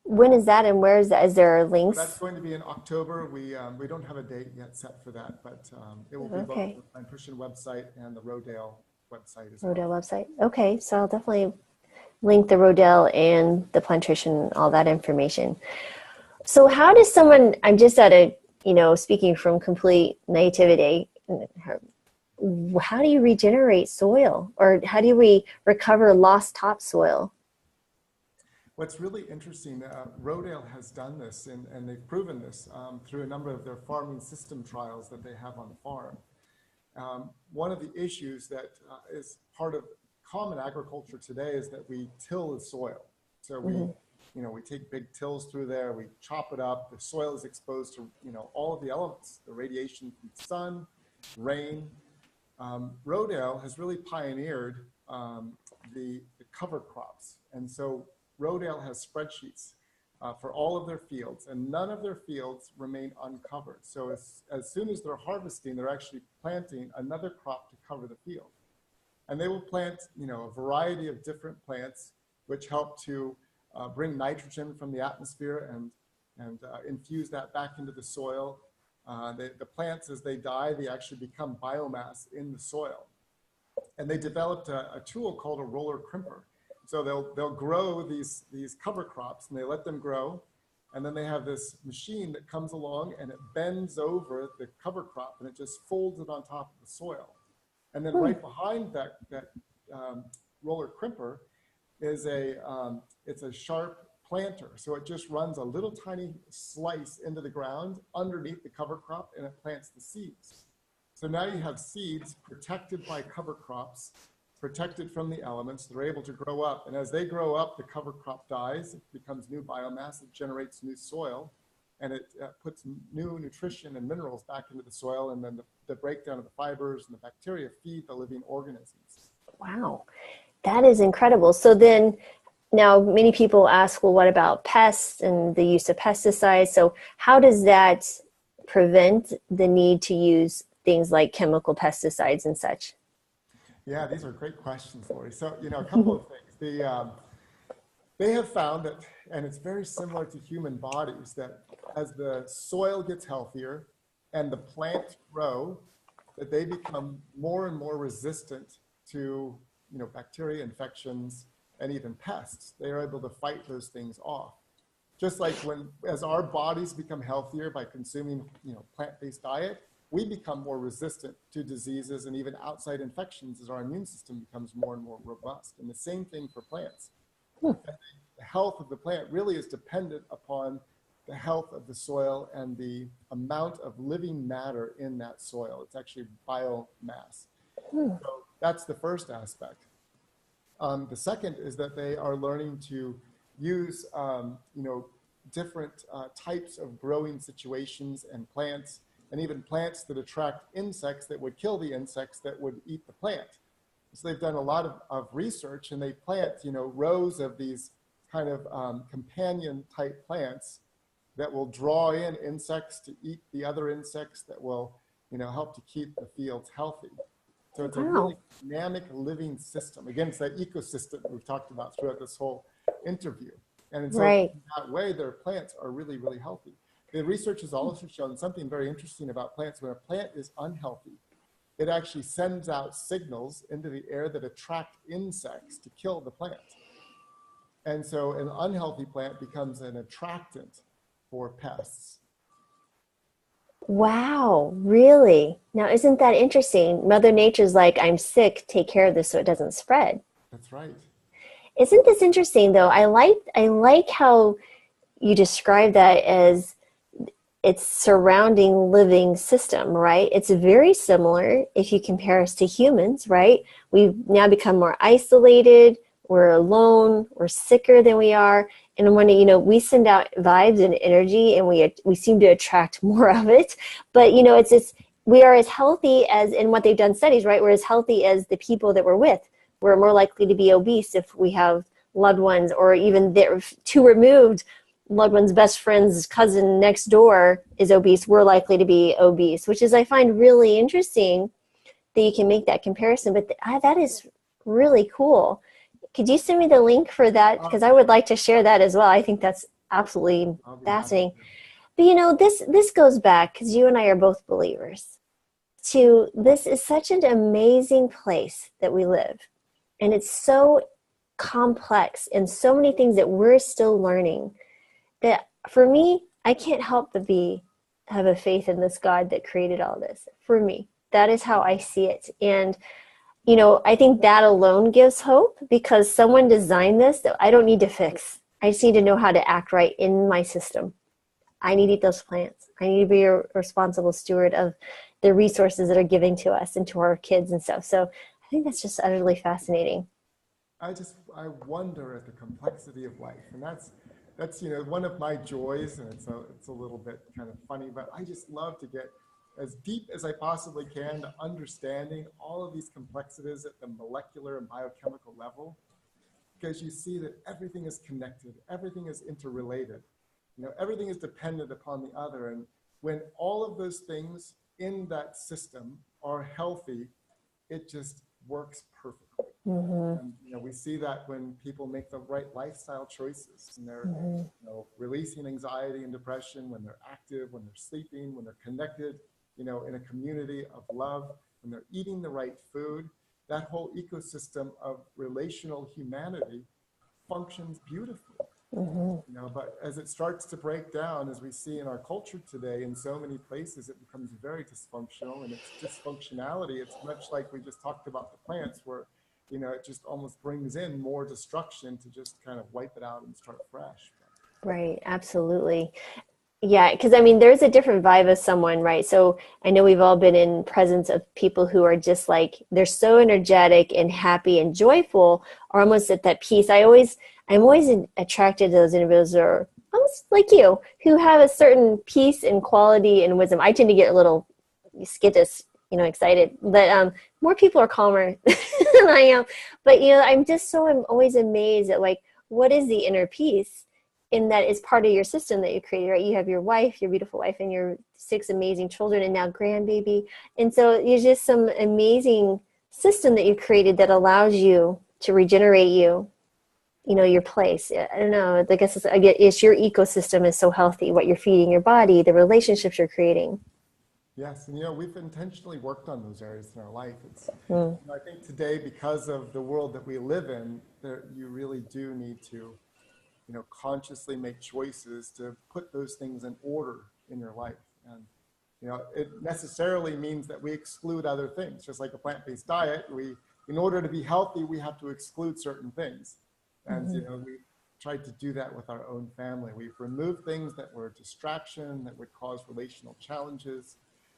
When is that and where is that? Is there links? That's going to be in October. We don't have a date yet set for that, but it will be both the Plantrician website and the Rodale website as well. Rodale website. Okay, so I'll definitely link the Rodale and the Plantrician, all that information. So how does someone, I'm just at a, speaking from complete naivety, how do you regenerate soil, or how do we recover lost topsoil? What's really interesting, Rodale has done this, and they've proven this through a number of their farming system trials that they have on the farm. One of the issues that is part of common agriculture today is that we till the soil. So we take big tills through there, we chop it up, the soil is exposed to all of the elements, the radiation from the sun, rain. Rodale has really pioneered the cover crops, and so Rodale has spreadsheets for all of their fields, and none of their fields remain uncovered. So as soon as they're harvesting, they're actually planting another crop to cover the field. And they will plant, a variety of different plants which help to bring nitrogen from the atmosphere and infuse that back into the soil. The plants, as they die, they actually become biomass in the soil. And they developed a tool called a roller crimper. So they'll grow these cover crops, and they let them grow, and then they have this machine that comes along and it bends over the cover crop and it just folds it on top of the soil. And then right behind that roller crimper is it's a sharp planter. So it just runs a little tiny slice into the ground underneath the cover crop, and it plants the seeds. So now you have seeds protected by cover crops, protected from the elements. They're able to grow up, and as they grow up, the cover crop dies, it becomes new biomass, it generates new soil, and it puts new nutrition and minerals back into the soil, and then the breakdown of the fibers and the bacteria feed the living organisms. Wow, that is incredible. So then, now many people ask, well, what about pests and the use of pesticides? So how does that prevent the need to use things like chemical pesticides and such? Yeah, these are great questions, Lori. So, a couple of things. They have found that, and it's very similar to human bodies, that as the soil gets healthier and the plants grow, that they become more and more resistant to, bacteria, infections, and even pests. They are able to fight those things off. Just like as our bodies become healthier by consuming, plant-based diet, we become more resistant to diseases and even outside infections as our immune system becomes more and more robust. And the same thing for plants. The health of the plant really is dependent upon the health of the soil and the amount of living matter in that soil. It's actually biomass. So that's the first aspect. The second is that they are learning to use, different types of growing situations and plants, and even plants that attract insects that would kill the insects that would eat the plant. So they've done a lot of research, and they plant, rows of these kind of companion type plants that will draw in insects to eat the other insects that will, help to keep the fields healthy. So it's a really dynamic living system. Again, it's that ecosystem that we've talked about throughout this whole interview. And so in that way, their plants are really, really healthy. The research has also shown something very interesting about plants. When a plant is unhealthy, it actually sends out signals into the air that attract insects to kill the plant. And so an unhealthy plant becomes an attractant for pests. Wow, really? Now, isn't that interesting? Mother Nature's like, I'm sick, take care of this so it doesn't spread. That's right. Isn't this interesting though? I like how you describe that as its surrounding living system, right? It's very similar if you compare us to humans, right? We've now become more isolated, we're alone, we're sicker than we are. And when we send out vibes and energy and we seem to attract more of it. But it's this we are as healthy as in what they've done studies, right? We're as healthy as the people that we're with. We're more likely to be obese if we have loved ones, or even they're too removed loved one's best friend's cousin next door is obese, we're likely to be obese, which is I find really interesting that you can make that comparison. But that is really cool. Could you send me the link for that? Uh, Because I would like to share that as well. I think that's absolutely I'll be happy fascinating. to. But this goes back, because you and I are both believers, to this is such an amazing place that we live. And it's so complex and so many things that we're still learning, that for me, I can't help but have a faith in this God that created all this. For me, that is how I see it. And I think that alone gives hope, because someone designed this that I don't need to fix. I just need to know how to act right in my system. I need to eat those plants. I need to be a responsible steward of the resources that are given to us and to our kids and stuff. So I think that's just utterly fascinating. I wonder at the complexity of life, and that's one of my joys, and it's a little bit kind of funny, but I just love to get as deep as I possibly can to understanding all of these complexities at the molecular and biochemical level, because you see that everything is connected, everything is interrelated, everything is dependent upon the other, and when all of those things in that system are healthy, it just works perfectly. Mm-hmm. And we see that when people make the right lifestyle choices, and they're Mm-hmm. releasing anxiety and depression, when they're active, when they're sleeping, when they're connected, in a community of love, when they're eating the right food, that whole ecosystem of relational humanity functions beautifully. Mm-hmm. But as it starts to break down, as we see in our culture today, in so many places, it becomes very dysfunctional. And it's dysfunctionality, it's much like we just talked about the plants, where it just almost brings in more destruction to just kind of wipe it out and start fresh. Right, absolutely. Yeah, because I mean, there's a different vibe of someone, right? So I know we've all been in presence of people who are just like, they're so energetic and happy and joyful, or almost at that peace. I'm always attracted to those individuals who are almost like you, who have a certain peace and quality and wisdom. I tend to get a little skittish, excited, but more people are calmer than I am. But I'm always amazed at like, what is the inner peace? In that is part of your system that you created, right? You have your wife, your beautiful wife, and your 6 amazing children, and now grandbaby. And so there's just some amazing system that you created that allows you to regenerate your place. I don't know. I guess it's your ecosystem is so healthy, what you're feeding your body, the relationships you're creating. Yes, and we've intentionally worked on those areas in our life. Mm. I think today, because of the world that we live in, you really do need to consciously make choices to put those things in order in your life. And, it necessarily means that we exclude other things. Just like a plant-based diet, in order to be healthy, we have to exclude certain things. And, Mm-hmm. we tried to do that with our own family. We've removed things that were a distraction, that would cause relational challenges.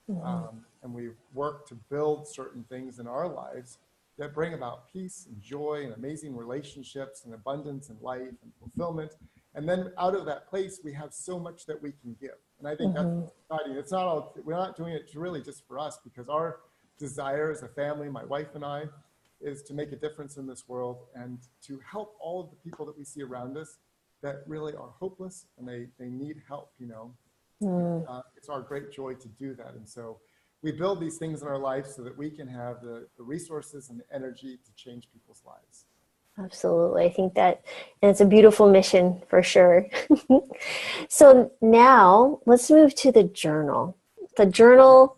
Mm-hmm. And we've worked to build certain things in our lives that bring about peace and joy and amazing relationships and abundance and life and fulfillment. And then out of that place, we have so much that we can give. And I think that's Mm-hmm. exciting. We're not doing it really just for us, because our desire as a family, my wife and I, is to make a difference in this world and to help all of the people that we see around us that really are hopeless and they need help, Mm. It's our great joy to do that. And so we build these things in our life so that we can have the resources and the energy to change people's lives. Absolutely. I think and it's a beautiful mission for sure. So now let's move to the journal. The journal,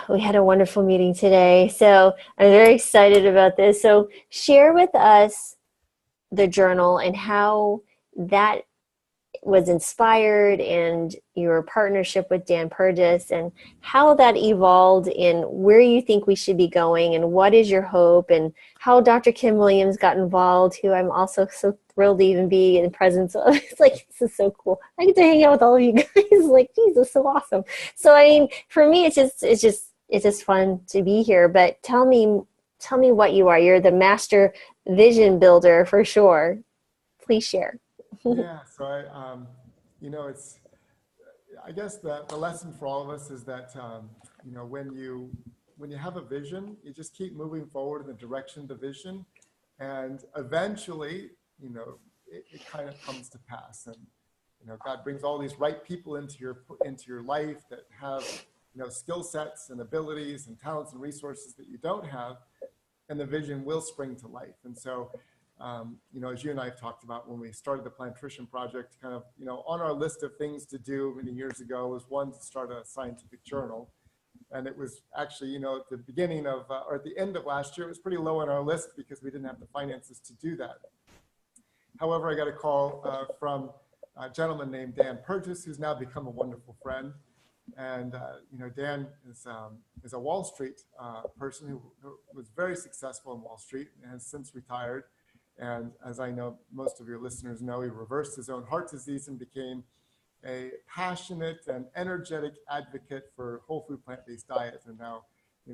we had a wonderful meeting today. So I'm very excited about this. So share with us the journal and how that was inspired, and your partnership with Dan Purgis, and how that evolved in where you think we should be going and what is your hope, and how Dr. Kim Williams got involved, who I'm also so thrilled to even be in the presence of. It's like, this is so cool. I get to hang out with all of you guys. Like, Jesus, so awesome. So, I mean, for me, it's just fun to be here. But tell me what you are. You're the master vision builder for sure. Please share. Yeah, so I guess the lesson for all of us is that, when you have a vision, you just keep moving forward in the direction of the vision, and eventually, it kind of comes to pass. And, God brings all these right people into your life that have, skill sets and abilities and talents and resources that you don't have, and the vision will spring to life. And so, as you and I have talked about when we started the Plantrician Project, kind of, on our list of things to do many years ago was one, to start a scientific journal. And it was actually, at the beginning of, or at the end of last year, it was pretty low on our list because we didn't have the finances to do that. However, I got a call from a gentleman named Dan Purgis, who's now become a wonderful friend. And, Dan is a Wall Street person who was very successful in Wall Street and has since retired. And as I know, most of your listeners know, he reversed his own heart disease and became a passionate and energetic advocate for whole food plant-based diet, and now,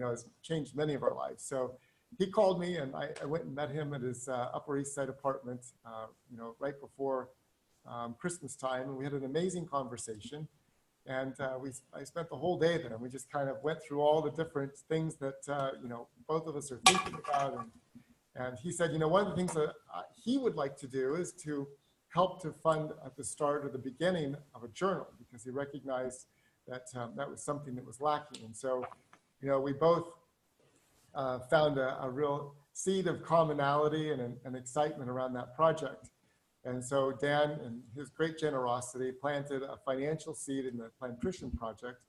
has changed many of our lives. So he called me, and I went and met him at his Upper East Side apartment, right before Christmas time, and we had an amazing conversation. And I spent the whole day there, and we just kind of went through all the different things that both of us are thinking about. And he said, one of the things that he would like to do is to help to fund at the start or the beginning of a journal, because he recognized that that was something that was lacking. And so, we both found a real seed of commonality and excitement around that project. And so Dan, in his great generosity, planted a financial seed in the Plantrician Project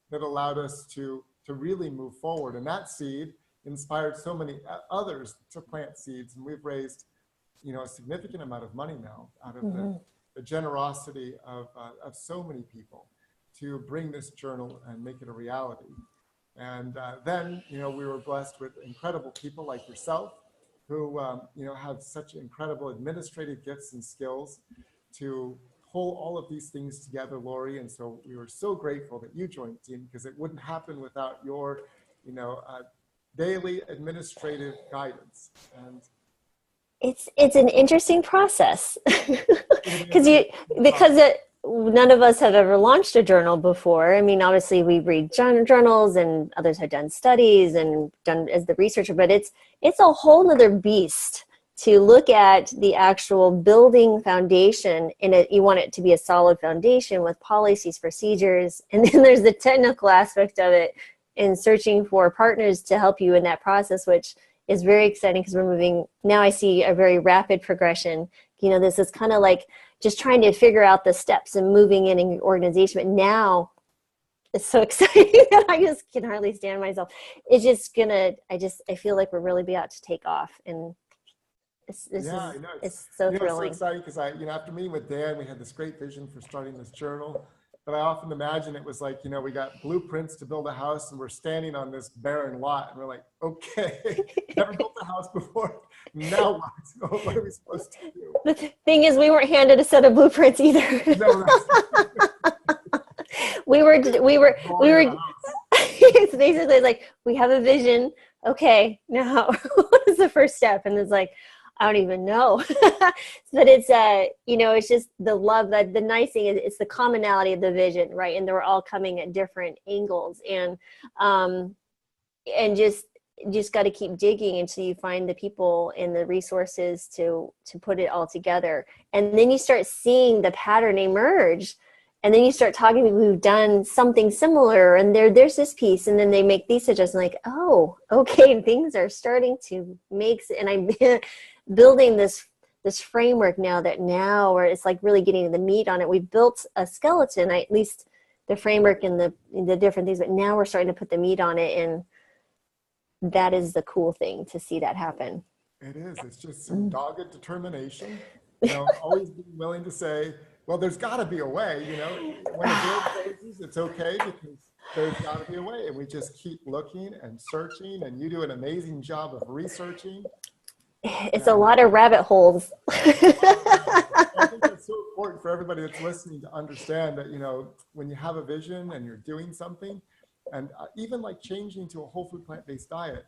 that allowed us to really move forward. And that seed inspired so many others to plant seeds. And we've raised, a significant amount of money now out of the generosity of so many people to bring this journal and make it a reality. And then, we were blessed with incredible people like yourself, who, have such incredible administrative gifts and skills to pull all of these things together, Lori. And so we were so grateful that you joined the team, because it wouldn't happen without your, daily administrative guidance. And it's an interesting process because none of us have ever launched a journal before. I mean, obviously we read journals, and others have done studies and done as the researcher, but it's a whole nother beast to look at the actual building foundation. And you want it to be a solid foundation with policies, procedures, and then there's the technical aspect of it, and searching for partners to help you in that process, which is very exciting because we're moving. Now I see a very rapid progression. This is kind of like just trying to figure out the steps and moving in your organization. But now it's so exciting that I just can hardly stand myself. It's just I feel like we're really about to take off. And it's so thrilling. It's so exciting because after meeting with Dan, we had this great vision for starting this journal. But I often imagine it was like, we got blueprints to build a house, and we're standing on this barren lot, and we're like, okay, never built a house before. Now what are we supposed to do? The thing is, we weren't handed a set of blueprints either. No, we were. It's basically like, we have a vision. Okay, now what is the first step? And it's like, I don't even know. But it's it's just the love. That the nice thing is, it's the commonality of the vision, right? And they're all coming at different angles, and just got to keep digging until you find the people and the resources to put it all together. And then you start seeing the pattern emerge. And then you start talking to people who've done something similar, and there's this piece, and then they make these adjustments, like, oh, okay, things are starting to make sense. And I'm building this framework now where it's like really getting the meat on it. We built a skeleton, at least the framework and the different things, but now we're starting to put the meat on it, and that is the cool thing to see that happen. It is. It's just some dogged determination. Always being willing to say, Well, there's got to be a way, you know, when a door closes, it's okay because there's got to be a way. And we just keep looking and searching, and you do an amazing job of researching. It's a lot of rabbit holes. I think that's so important for everybody that's listening to understand that, you know, when you have a vision and you're doing something, and even like changing to a whole food plant-based diet,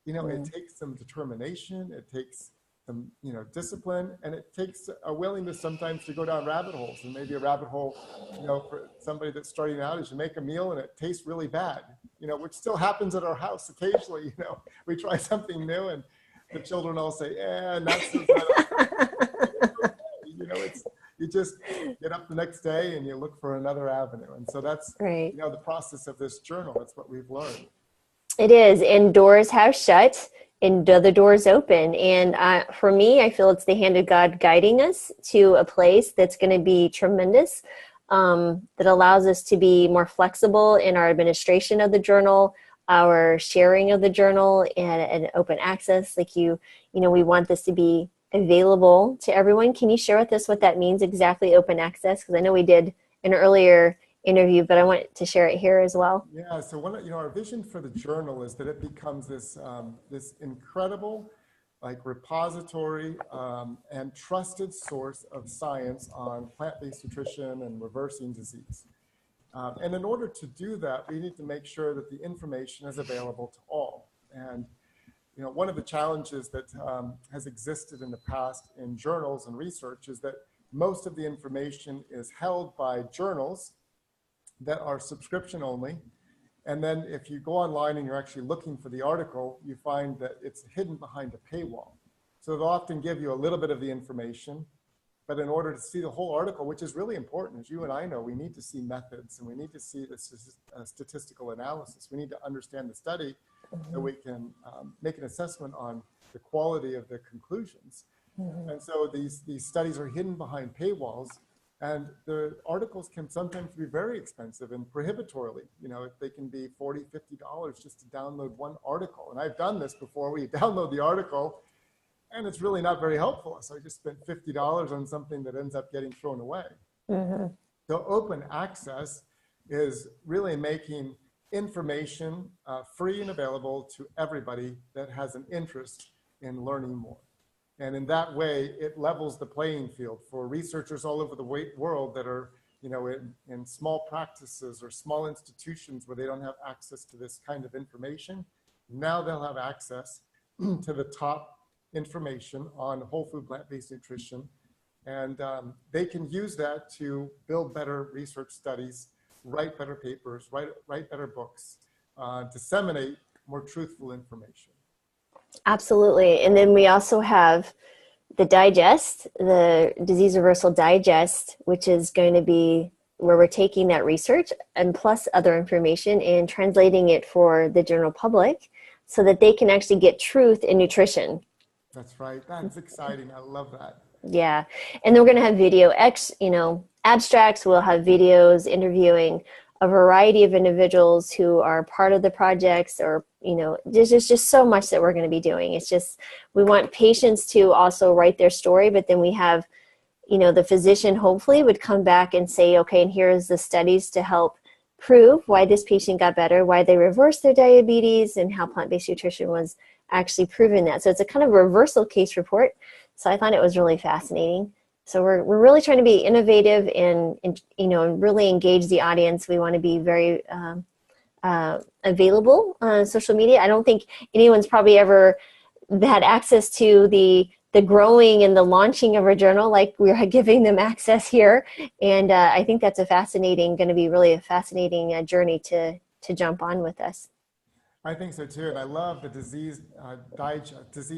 you know, it takes some determination, it takes some, you know, discipline, and it takes a willingness sometimes to go down rabbit holes. And maybe a rabbit hole, you know, for somebody that's starting out is you make a meal and it tastes really bad, you know, which still happens at our house occasionally. You know, we try something new and the children all say, "Yeah, not so good." You know, it's, you just get up the next day and you look for another avenue. And so that's, Right. you know, the process of this journal. It's what we've learned. It is, and doors have shut and other doors open. And for me, I feel it's the hand of God guiding us to a place that's going to be tremendous, that allows us to be more flexible in our administration of the journal, our sharing of the journal, and open access. Like you know, we want this to be available to everyone. Can you share with us what that means exactly, open access? Because I know we did an earlier interview, but I want to share it here as well. Yeah, so you know, our vision for the journal is that it becomes this this incredible, like, repository and trusted source of science on plant-based nutrition and reversing disease. And in order to do that, we need to make sure that the information is available to all. And you know, one of the challenges that has existed in the past in journals and research is that most of the information is held by journals that are subscription only. And then if you go online and you're actually looking for the article, you find that it's hidden behind a paywall. So they'll often give you a little bit of the information, but in order to see the whole article, which is really important, as you and I know, we need to see methods and we need to see the statistical analysis. We need to understand the study so we can make an assessment on the quality of the conclusions. And so these studies are hidden behind paywalls, and the articles can sometimes be very expensive and prohibitorily. You know, they can be $40, $50 just to download one article. And I've done this before, where you download the article and it's really not very helpful. So I just spent $50 on something that ends up getting thrown away. So open access is really making information free and available to everybody that has an interest in learning more. And in that way, it levels the playing field for researchers all over the world that are, you know, in small practices or small institutions where they don't have access to this kind of information. Now they'll have access to the top information on whole food plant-based nutrition. And they can use that to build better research studies, write better papers, write better books, disseminate more truthful information. Absolutely. And then we also have the digest, the disease reversal digest, which is going to be where we're taking that research and plus other information and translating it for the general public so that they can actually get truth in nutrition. That's right. That's exciting. I love that. Yeah. And then we're going to have video abstracts. We'll have videos interviewing a variety of individuals who are part of the projects, or, you know, there's just so much that we're going to be doing. It's just, we want patients to also write their story, but then we have, you know, the physician hopefully would come back and say, okay, and here's the studies to help prove why this patient got better, why they reversed their diabetes, and how plant-based nutrition was actually proving that. So it's a kind of reversal case report. So I thought it was really fascinating. So we're really trying to be innovative and you know, and really engage the audience. We want to be very available on social media. I don't think anyone's probably ever had access to the growing and the launching of a journal like we're giving them access here. And I think that's going to be really a fascinating journey to jump on with us. I think so too, and I love the disease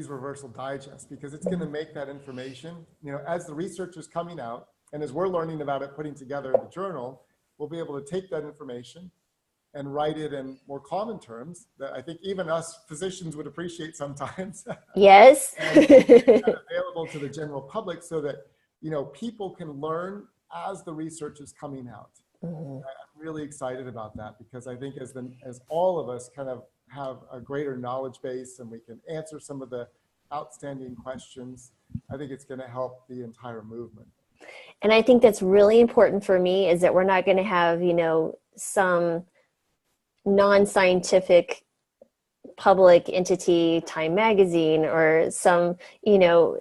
reversal digest, because it's going to make that information, you know, as the research is coming out and as we're learning about it, putting together the journal, we'll be able to take that information and write it in more common terms that I think even us physicians would appreciate sometimes. Yes. And make that available to the general public so that, you know, people can learn as the research is coming out. I'm really excited about that, because I think as all of us kind of have a greater knowledge base and we can answer some of the outstanding questions, I think it's going to help the entire movement. And I think that's really important for me, is that we're not going to have, you know, some non-scientific public entity, Time Magazine, or some, you know,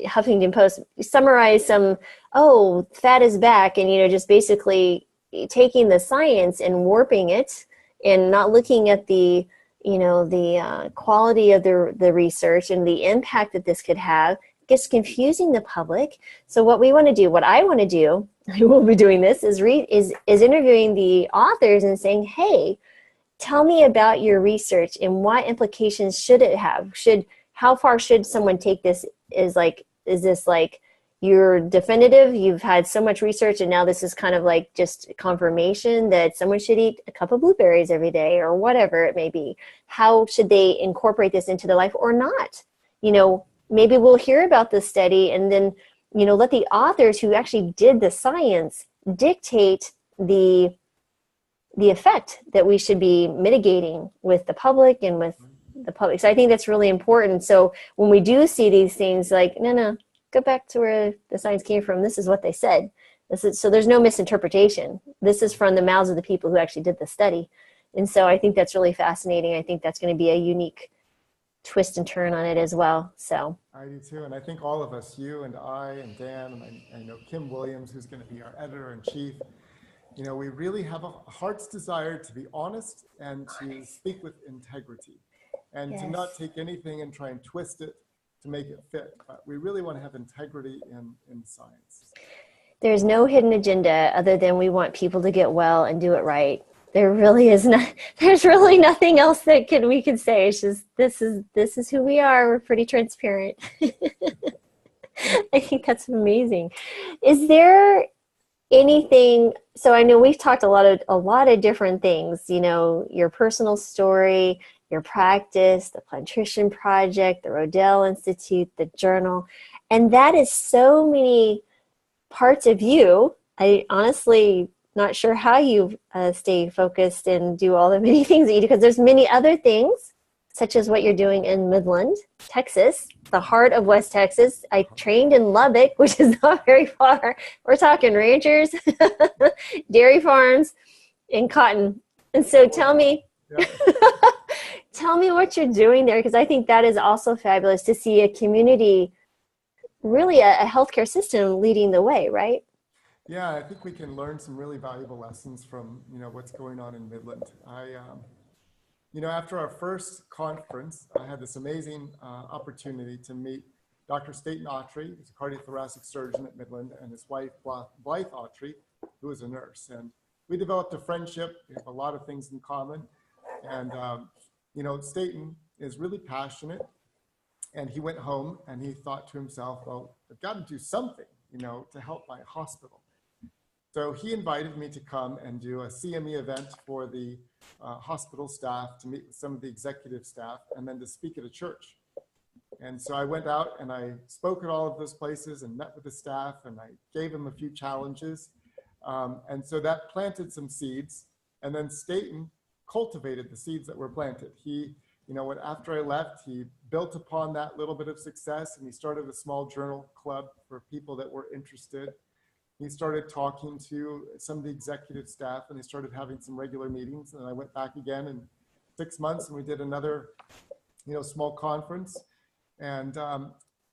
Huffington Post summarize some, oh, fat is back, and, you know, just basically taking the science and warping it and not looking at the, you know, the quality of the research and the impact that this could have, gets confusing the public. So what we want to do, what I want to do, I will be doing this, is interviewing the authors and saying, hey, tell me about your research and what implications should it have? How far should someone take this? Is this like you're definitive, you've had so much research and now this is kind of like just confirmation that someone should eat a cup of blueberries every day, or whatever it may be? How should they incorporate this into their life or not? You know, maybe we'll hear about this study and then, you know, let the authors who actually did the science dictate the effect that we should be mitigating with the public and with the public. So I think that's really important. So when we do see these things, like, no, go back to where the science came from. This is what they said. So there's no misinterpretation. This is from the mouths of the people who actually did the study. And so I think that's really fascinating. I think that's going to be a unique twist and turn on it as well. So I do too. And I think all of us, you and I and Dan, and I know Kim Williams, who's going to be our editor-in-chief, you know, we really have a heart's desire to be honest and to speak with integrity, and to not take anything and try and twist it to make it fit. But we really want to have integrity in science. There's no hidden agenda other than we want people to get well and do it right. There really is not. There's really nothing else that we could say. It's just this is who we are. We're pretty transparent. I think that's amazing. Is there anything? So I know we've talked a lot of different things. You know, your personal story, your practice, the Plantrician Project, the Rodale Institute, the journal, and that is so many parts of you. I honestly not sure how you stay focused and do all the many things that you do, because there's many other things, such as what you're doing in Midland, Texas, the heart of West Texas. I trained in Lubbock, which is not very far. We're talking ranchers, dairy farms, and cotton. And so tell me, tell me what you're doing there, because I think that is also fabulous to see a community, really a healthcare system leading the way, right? Yeah, I think we can learn some really valuable lessons from, you know, what's going on in Midland. You know, after our first conference, I had this amazing opportunity to meet Dr. Staten Autry, who's a cardiothoracic surgeon at Midland, and his wife, Blythe Autry, who is a nurse. And we developed a friendship. We have a lot of things in common. And, you know, Staten is really passionate. And he went home and he thought to himself, well, I've got to do something, you know, to help my hospital. So he invited me to come and do a CME event for the hospital staff, to meet with some of the executive staff, and then to speak at a church. And so I went out and I spoke at all of those places and met with the staff, and I gave them a few challenges. And so that planted some seeds. And then Staten cultivated the seeds that were planted. He, you know, after I left, he built upon that little bit of success, and he started a small journal club for people that were interested. He started talking to some of the executive staff, and they started having some regular meetings. And I went back again in 6 months, and we did another, you know, small conference. And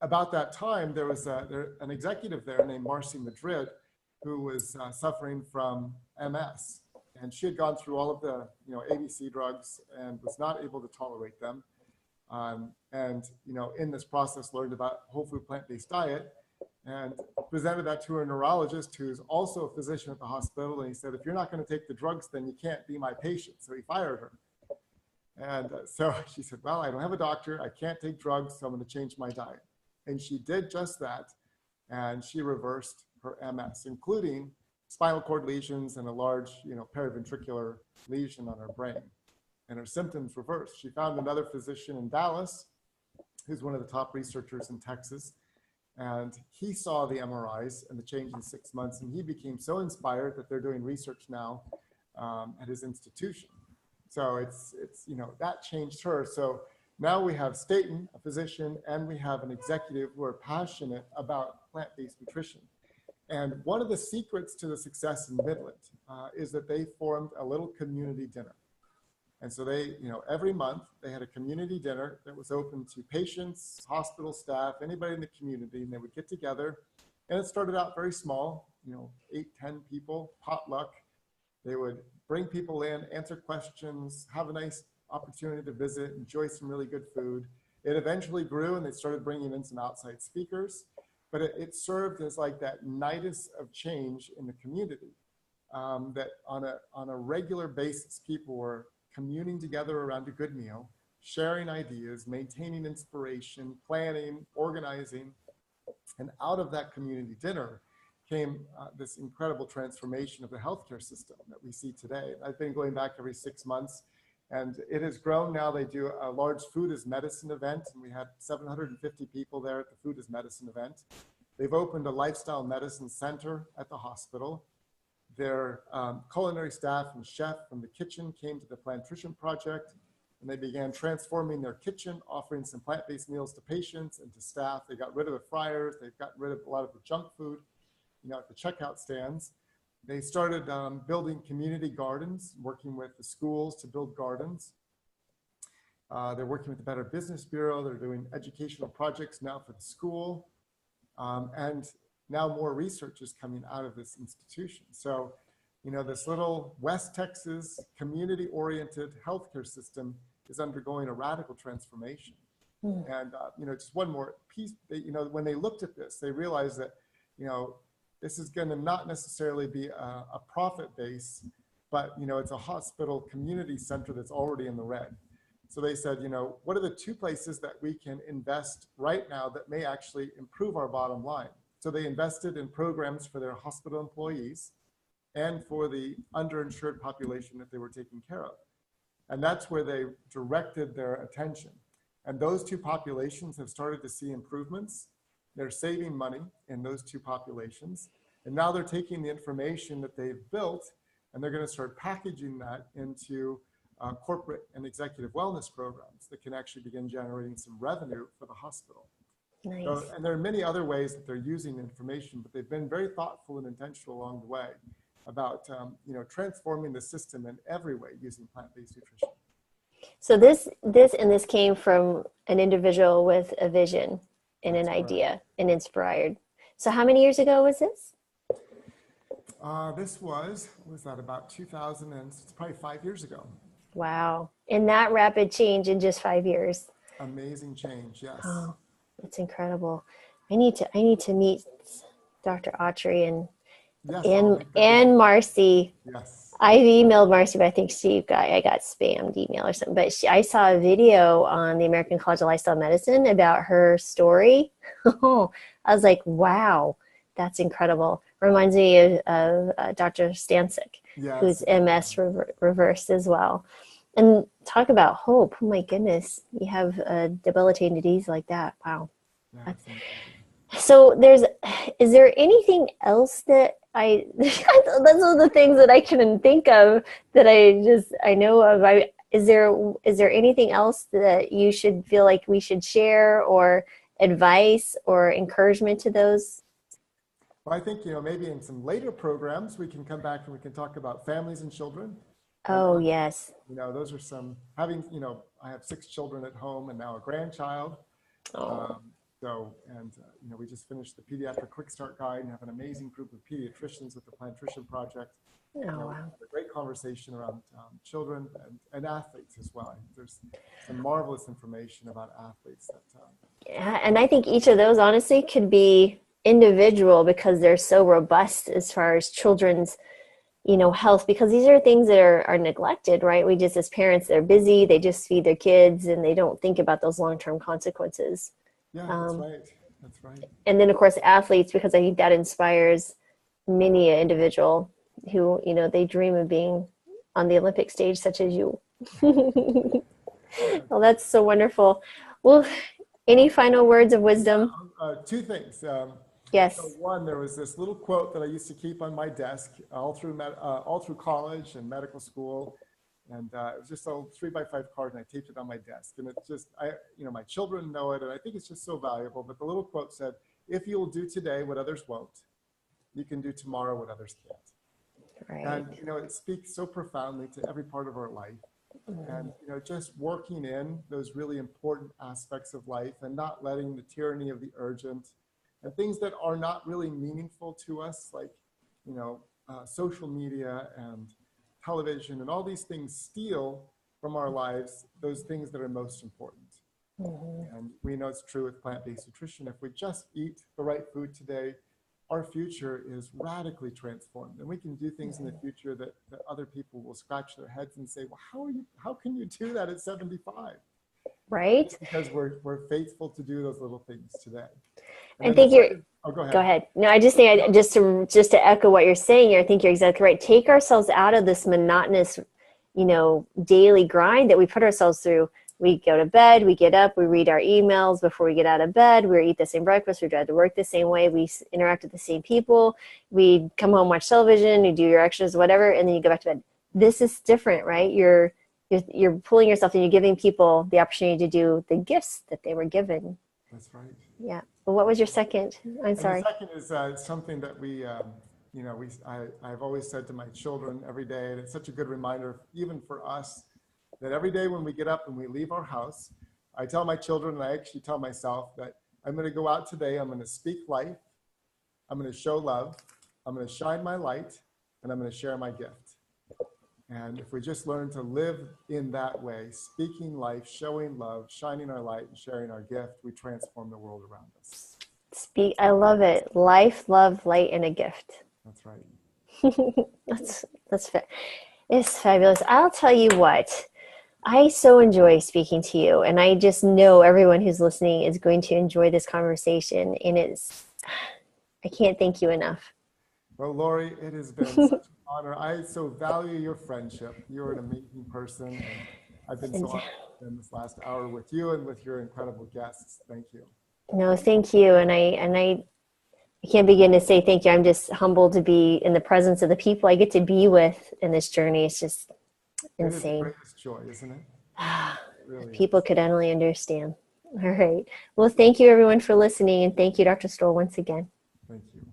about that time, there was an executive there named Marcy Madrid, who was suffering from MS. And she had gone through all of the, you know, ABC drugs and was not able to tolerate them. And, you know, in this process, learned about whole food plant-based diet, and presented that to her neurologist, who's also a physician at the hospital. And he said, if you're not going to take the drugs, then you can't be my patient. So he fired her. And so she said, well, I don't have a doctor. I can't take drugs, so I'm going to change my diet. And she did just that. And she reversed her MS, including spinal cord lesions and a large, you know, periventricular lesion on her brain. And her symptoms reversed. She found another physician in Dallas, who's one of the top researchers in Texas. And he saw the MRIs and the change in 6 months, and he became so inspired that they're doing research now at his institution. So it's you know, that changed her. So now we have Staten, a physician, and we have an executive who are passionate about plant-based nutrition. And one of the secrets to the success in Midland is that they formed a little community dinner. And so they, every month they had a community dinner that was open to patients, hospital staff, anybody in the community, and they would get together. And it started out very small, 8, 10 people, potluck. They would bring people in, answer questions, have a nice opportunity to visit, enjoy some really good food. It eventually grew and they started bringing in some outside speakers, but it served as like that nidus of change in the community, that on a regular basis, people were communing together around a good meal, sharing ideas, maintaining inspiration, planning, organizing. And out of that community dinner came this incredible transformation of the healthcare system that we see today. I've been going back every 6 months, and it has grown now. They do a large food as medicine event, and we had 750 people there at the food as medicine event. They've opened a lifestyle medicine center at the hospital. Their culinary staff and chef from the kitchen came to the Plantrician Project, and they began transforming their kitchen, offering some plant-based meals to patients and to staff. They got rid of the fryers. They've gotten rid of a lot of the junk food, at the checkout stands. They started building community gardens, working with the schools to build gardens. They're working with the Better Business Bureau. They're doing educational projects now for the school. And now more research is coming out of this institution. So, this little West Texas community-oriented healthcare system is undergoing a radical transformation. And, just one more piece, when they looked at this, they realized that, this is going to not necessarily be a profit base, but, it's a hospital community center that's already in the red. So they said, what are the 2 places that we can invest right now that may actually improve our bottom line? So they invested in programs for their hospital employees and for the underinsured population that they were taking care of. And that's where they directed their attention. And those 2 populations have started to see improvements. They're saving money in those 2 populations. And now they're taking the information that they've built and they're going to start packaging that into corporate and executive wellness programs that can actually begin generating some revenue for the hospital. Nice. So, and there are many other ways that they're using information, but they've been very thoughtful and intentional along the way about transforming the system in every way using plant-based nutrition. So this came from an individual with a vision and an idea and inspired. So how many years ago was this? This was that about 2000, and it's probably 5 years ago. Wow. And that rapid change in just 5 years. Amazing change, yes. Oh, that's incredible. I need to meet Dr. Autry and Marcy. Yes. I've emailed Marcy, but I think I got spammed email or something. But I saw a video on the American College of Lifestyle Medicine about her story. I was like, wow, that's incredible. Reminds me of Dr. Stancic, yes, who's MS reversed as well. And talk about hope. Oh my goodness, you have a debilitating disease like that. Wow. Yeah, so is there anything else that that's one of the things that I can think of that I know of. Is there anything else that you should feel like we should share, or advice or encouragement to those? Well, I think, maybe in some later programs, we can come back and we can talk about families and children. Oh, yes. Those are some, I have 6 children at home and now a grandchild. Oh. We just finished the Pediatric Quick Start Guide and have an amazing group of pediatricians with the Plantrician Project. Oh, wow. A great conversation around children and athletes as well. There's some marvelous information about athletes. Yeah, and I think each of those, honestly, could be individual because they're so robust as far as children's health, because these are things that are neglected, right? We just, as parents, they're busy, they just feed their kids and they don't think about those long-term consequences. Yeah, that's right. That's right. And then, of course, athletes, because I think that inspires many an individual who, they dream of being on the Olympic stage, such as you. Well, that's so wonderful. Well, any final words of wisdom? 2 things. Yes. So one, there was this little quote that I used to keep on my desk all through college and medical school. And it was just a 3x5 card, and I taped it on my desk. And it's just, my children know it, and I think it's just so valuable. But the little quote said, "If you will do today what others won't, you can do tomorrow what others can't. Right. And, you know, it speaks so profoundly to every part of our life. And, you know, just working in those really important aspects of life and not letting the tyranny of the urgent and things that are not really meaningful to us, like, you know, social media and television and all these things steal from our lives those things that are most important. And we know it's true with plant-based nutrition. If we just eat the right food today, our future is radically transformed, and we can do things in the future that other people will scratch their heads and say, well, how can you do that at 75? Right. It's because we're faithful to do those little things today. I think go ahead. Go ahead. No, I just think just to echo what you're saying here, I think you're exactly right. Take ourselves out of this monotonous, you know, daily grind that we put ourselves through. We go to bed, we get up, we read our emails before we get out of bed, we eat the same breakfast, we drive to work the same way, we interact with the same people, we come home, watch television, you do your extras, whatever, and then you go back to bed. This is different, right? You're pulling yourself and you're giving people the opportunity to do the gifts that they were given. That's right. Yeah. Well, what was your second? I'm sorry. The second is something that I've always said to my children every day, and it's such a good reminder, even for us, that every day when we get up and we leave our house, I tell my children, and I actually tell myself, that I'm going to go out today, I'm going to speak life, I'm going to show love, I'm going to shine my light, and I'm going to share my gift. And if we just learn to live in that way, speaking life, showing love, shining our light, and sharing our gift, we transform the world around us. I love it. Life, love, light, and a gift. That's right. It's fabulous. I'll tell you what, I so enjoy speaking to you, and I just know everyone who's listening is going to enjoy this conversation, and I can't thank you enough. Well, Lori, it has been such an honor. I so value your friendship. You're an amazing person, and I've been so honored in this last hour with you and with your incredible guests. Thank you. No, thank you, and I can't begin to say thank you. I'm just humbled to be in the presence of the people I get to be with in this journey. It's just insane. It is the greatest joy, isn't it? It really people could only understand. All right. Well, thank you everyone for listening, and thank you, Dr. Stoll, once again. Thank you.